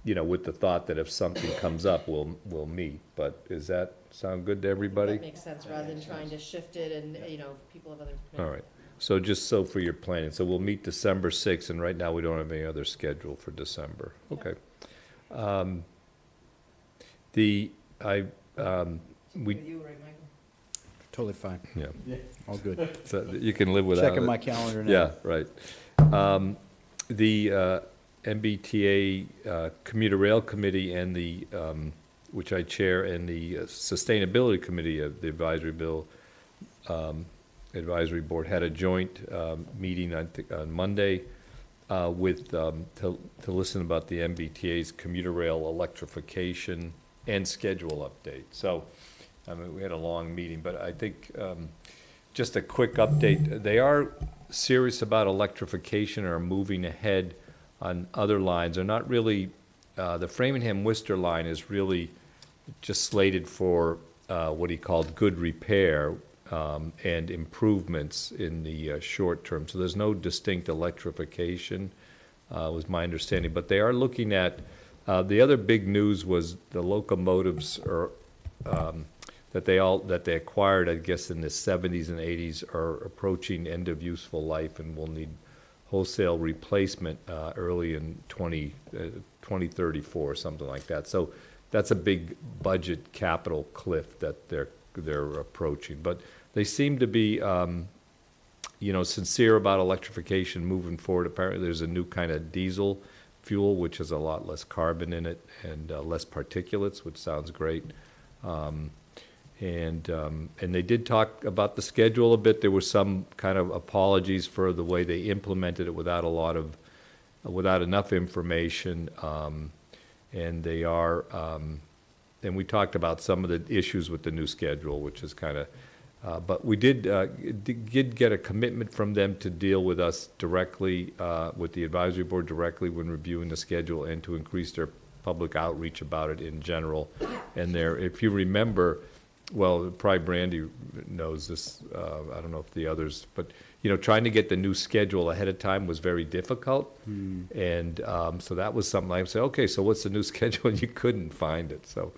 With the thought that if something comes up, we'll meet. But does that sound good to everybody? That makes sense, rather than trying to shift it and, people have other. All right. So just so for your planning, so we'll meet December 6th, and right now we don't have any other schedule for December. Okay. We, Totally fine. yeah, All good. so you can live without it. Checking my calendar now. Yeah, right. The MBTA Commuter Rail Committee and the, which I chair, and the Sustainability Committee of the Advisory Board had a joint meeting, I think, on Monday to listen about the MBTA's commuter rail electrification and schedule update. So, we had a long meeting, but I think just a quick update. They are serious about electrification or moving ahead on other lines. They're not really, the Framingham-Worcester line is really just slated for what he called good repair and improvements in the short term. So there's no distinct electrification, was my understanding. But they are looking at, the other big news was the locomotives that they acquired, I guess, in the 70s and 80s are approaching end of useful life and will need wholesale replacement early in 2034 or something like that. So that's a big budget capital cliff that they're approaching. But they seem to be, sincere about electrification moving forward. Apparently, there's a new kind of diesel fuel which has a lot less carbon in it and less particulates, which sounds great. And they did talk about the schedule a bit. There were some kind of apologies for the way they implemented it without enough information. And they are, and we talked about some of the issues with the new schedule, which is kind of, but we did get a commitment from them to deal with us directly, with the advisory board directly when reviewing the schedule, and to increase their public outreach about it in general. And if you remember, well, probably Brandy knows this, I don't know if the others, but, trying to get the new schedule ahead of time was very difficult. And so that was something I said, okay, so what's the new schedule? And you couldn't find it. So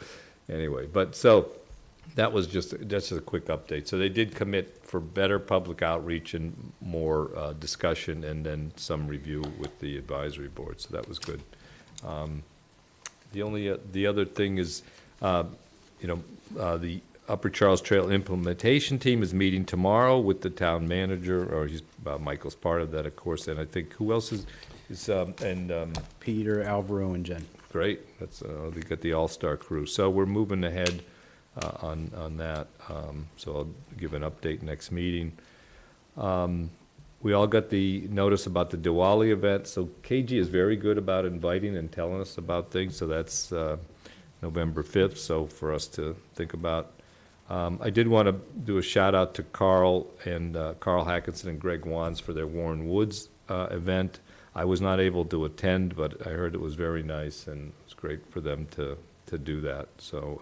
anyway, that's just a quick update. So they did commit for better public outreach and more discussion, and then some review with the advisory board. So that was good. The other thing is, the Upper Charles Trail implementation team is meeting tomorrow with the town manager, or Michael's part of that, of course, and I think, who else is Peter, Alvaro, and Jen. Great, they got the all-star crew. So we're moving ahead on that, so I'll give an update next meeting. We all got the notice about the Diwali event, so KG is very good about inviting and telling us about things, so that's November 5th, so for us to think about. I did want to do a shout out to Carl Hackinson and Greg Wands for their Warren Woods event. I was not able to attend, but I heard it was very nice, and it was great for them to do that. So,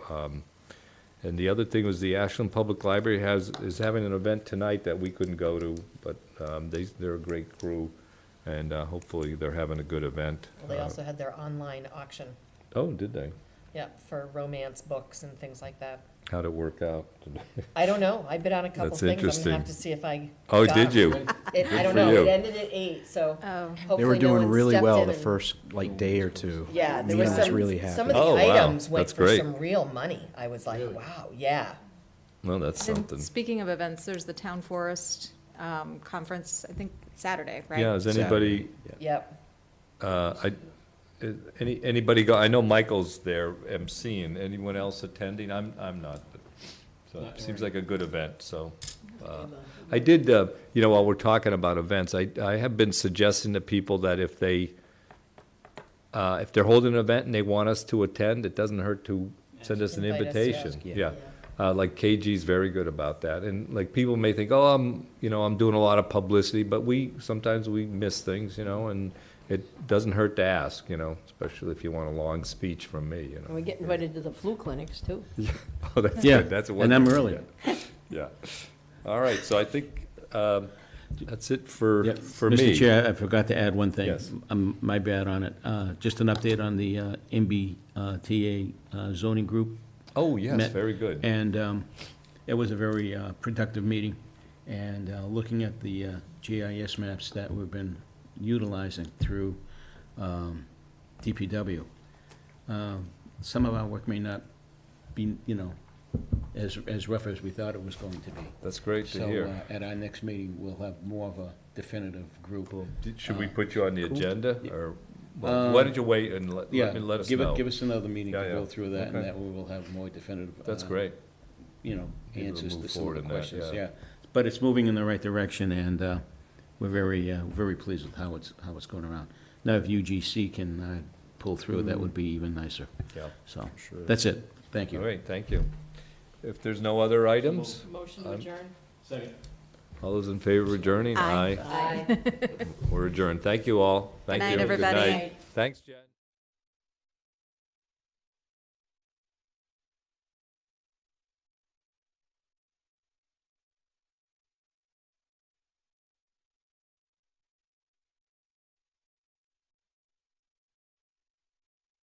and the other thing was the Ashland Public Library is having an event tonight that we couldn't go to, but they're a great crew, and hopefully they're having a good event. Well, they also had their online auction. Oh, did they? Yeah, for romance books and things like that. How'd it work out? I don't know. I bid on a couple That's things. I'm interesting. gonna have to see if I. Oh, got did them. you? I don't for know. you. It ended at 8, so hopefully They were no doing one really stepped well in the and- first day or two. Yeah, there Nina was was some. really happy. Some of the Oh, wow. items went That's for great. some real money. I was like, wow, yeah. Well, that's And something. speaking of events, there's the Town Forest Conference, I think Saturday, right? Yeah, is anybody, Yep. anybody go, I know Michael's there emceeing, anyone else attending? I'm not, but, so it seems like a good event, so. I did, while we're talking about events, I have been suggesting to people that if they're holding an event and they want us to attend, it doesn't hurt to send us an Invite us, yeah. invitation. Yeah. Like KG's very good about that, and like people may think, oh, I'm doing a lot of publicity, but sometimes we miss things, and it doesn't hurt to ask, especially if you want a long speech from me, And we get invited to the flu clinics, too. Oh, that's Yeah, good. That's a and I'm wonderful- early. Yeah. All right, so I think that's it for me. Mr. Chair, I forgot to add one thing. Yes. My bad on it. Just an update on the MBTA zoning group. Oh, yes, met, very good. And it was a very productive meeting. And looking at the GIS maps that we've been utilizing through DPW, some of our work may not be, as rough as we thought it was going to be. That's great to hear. So at our next meeting, we'll have more of a definitive group. Should we put you on the cool. agenda, or why don't you wait and let us know? Give us another meeting to Yeah, yeah. go through that, and Okay. that we will have more definitive. That's great. Maybe we'll Answers move to some forward of the in that, questions, yeah. yeah. But it's moving in the right direction, and we're very pleased with how it's going around. Now, if UGC can pull through, that would be even nicer. Yeah. So, Sure. that's it. Thank you. All right, thank you. If there's no other items, Motion to adjourn. Second. all those in favor of adjourning? Aye. Aye. We're adjourned. Thank you all. Thank Good night, you. everybody. Thanks, Jen.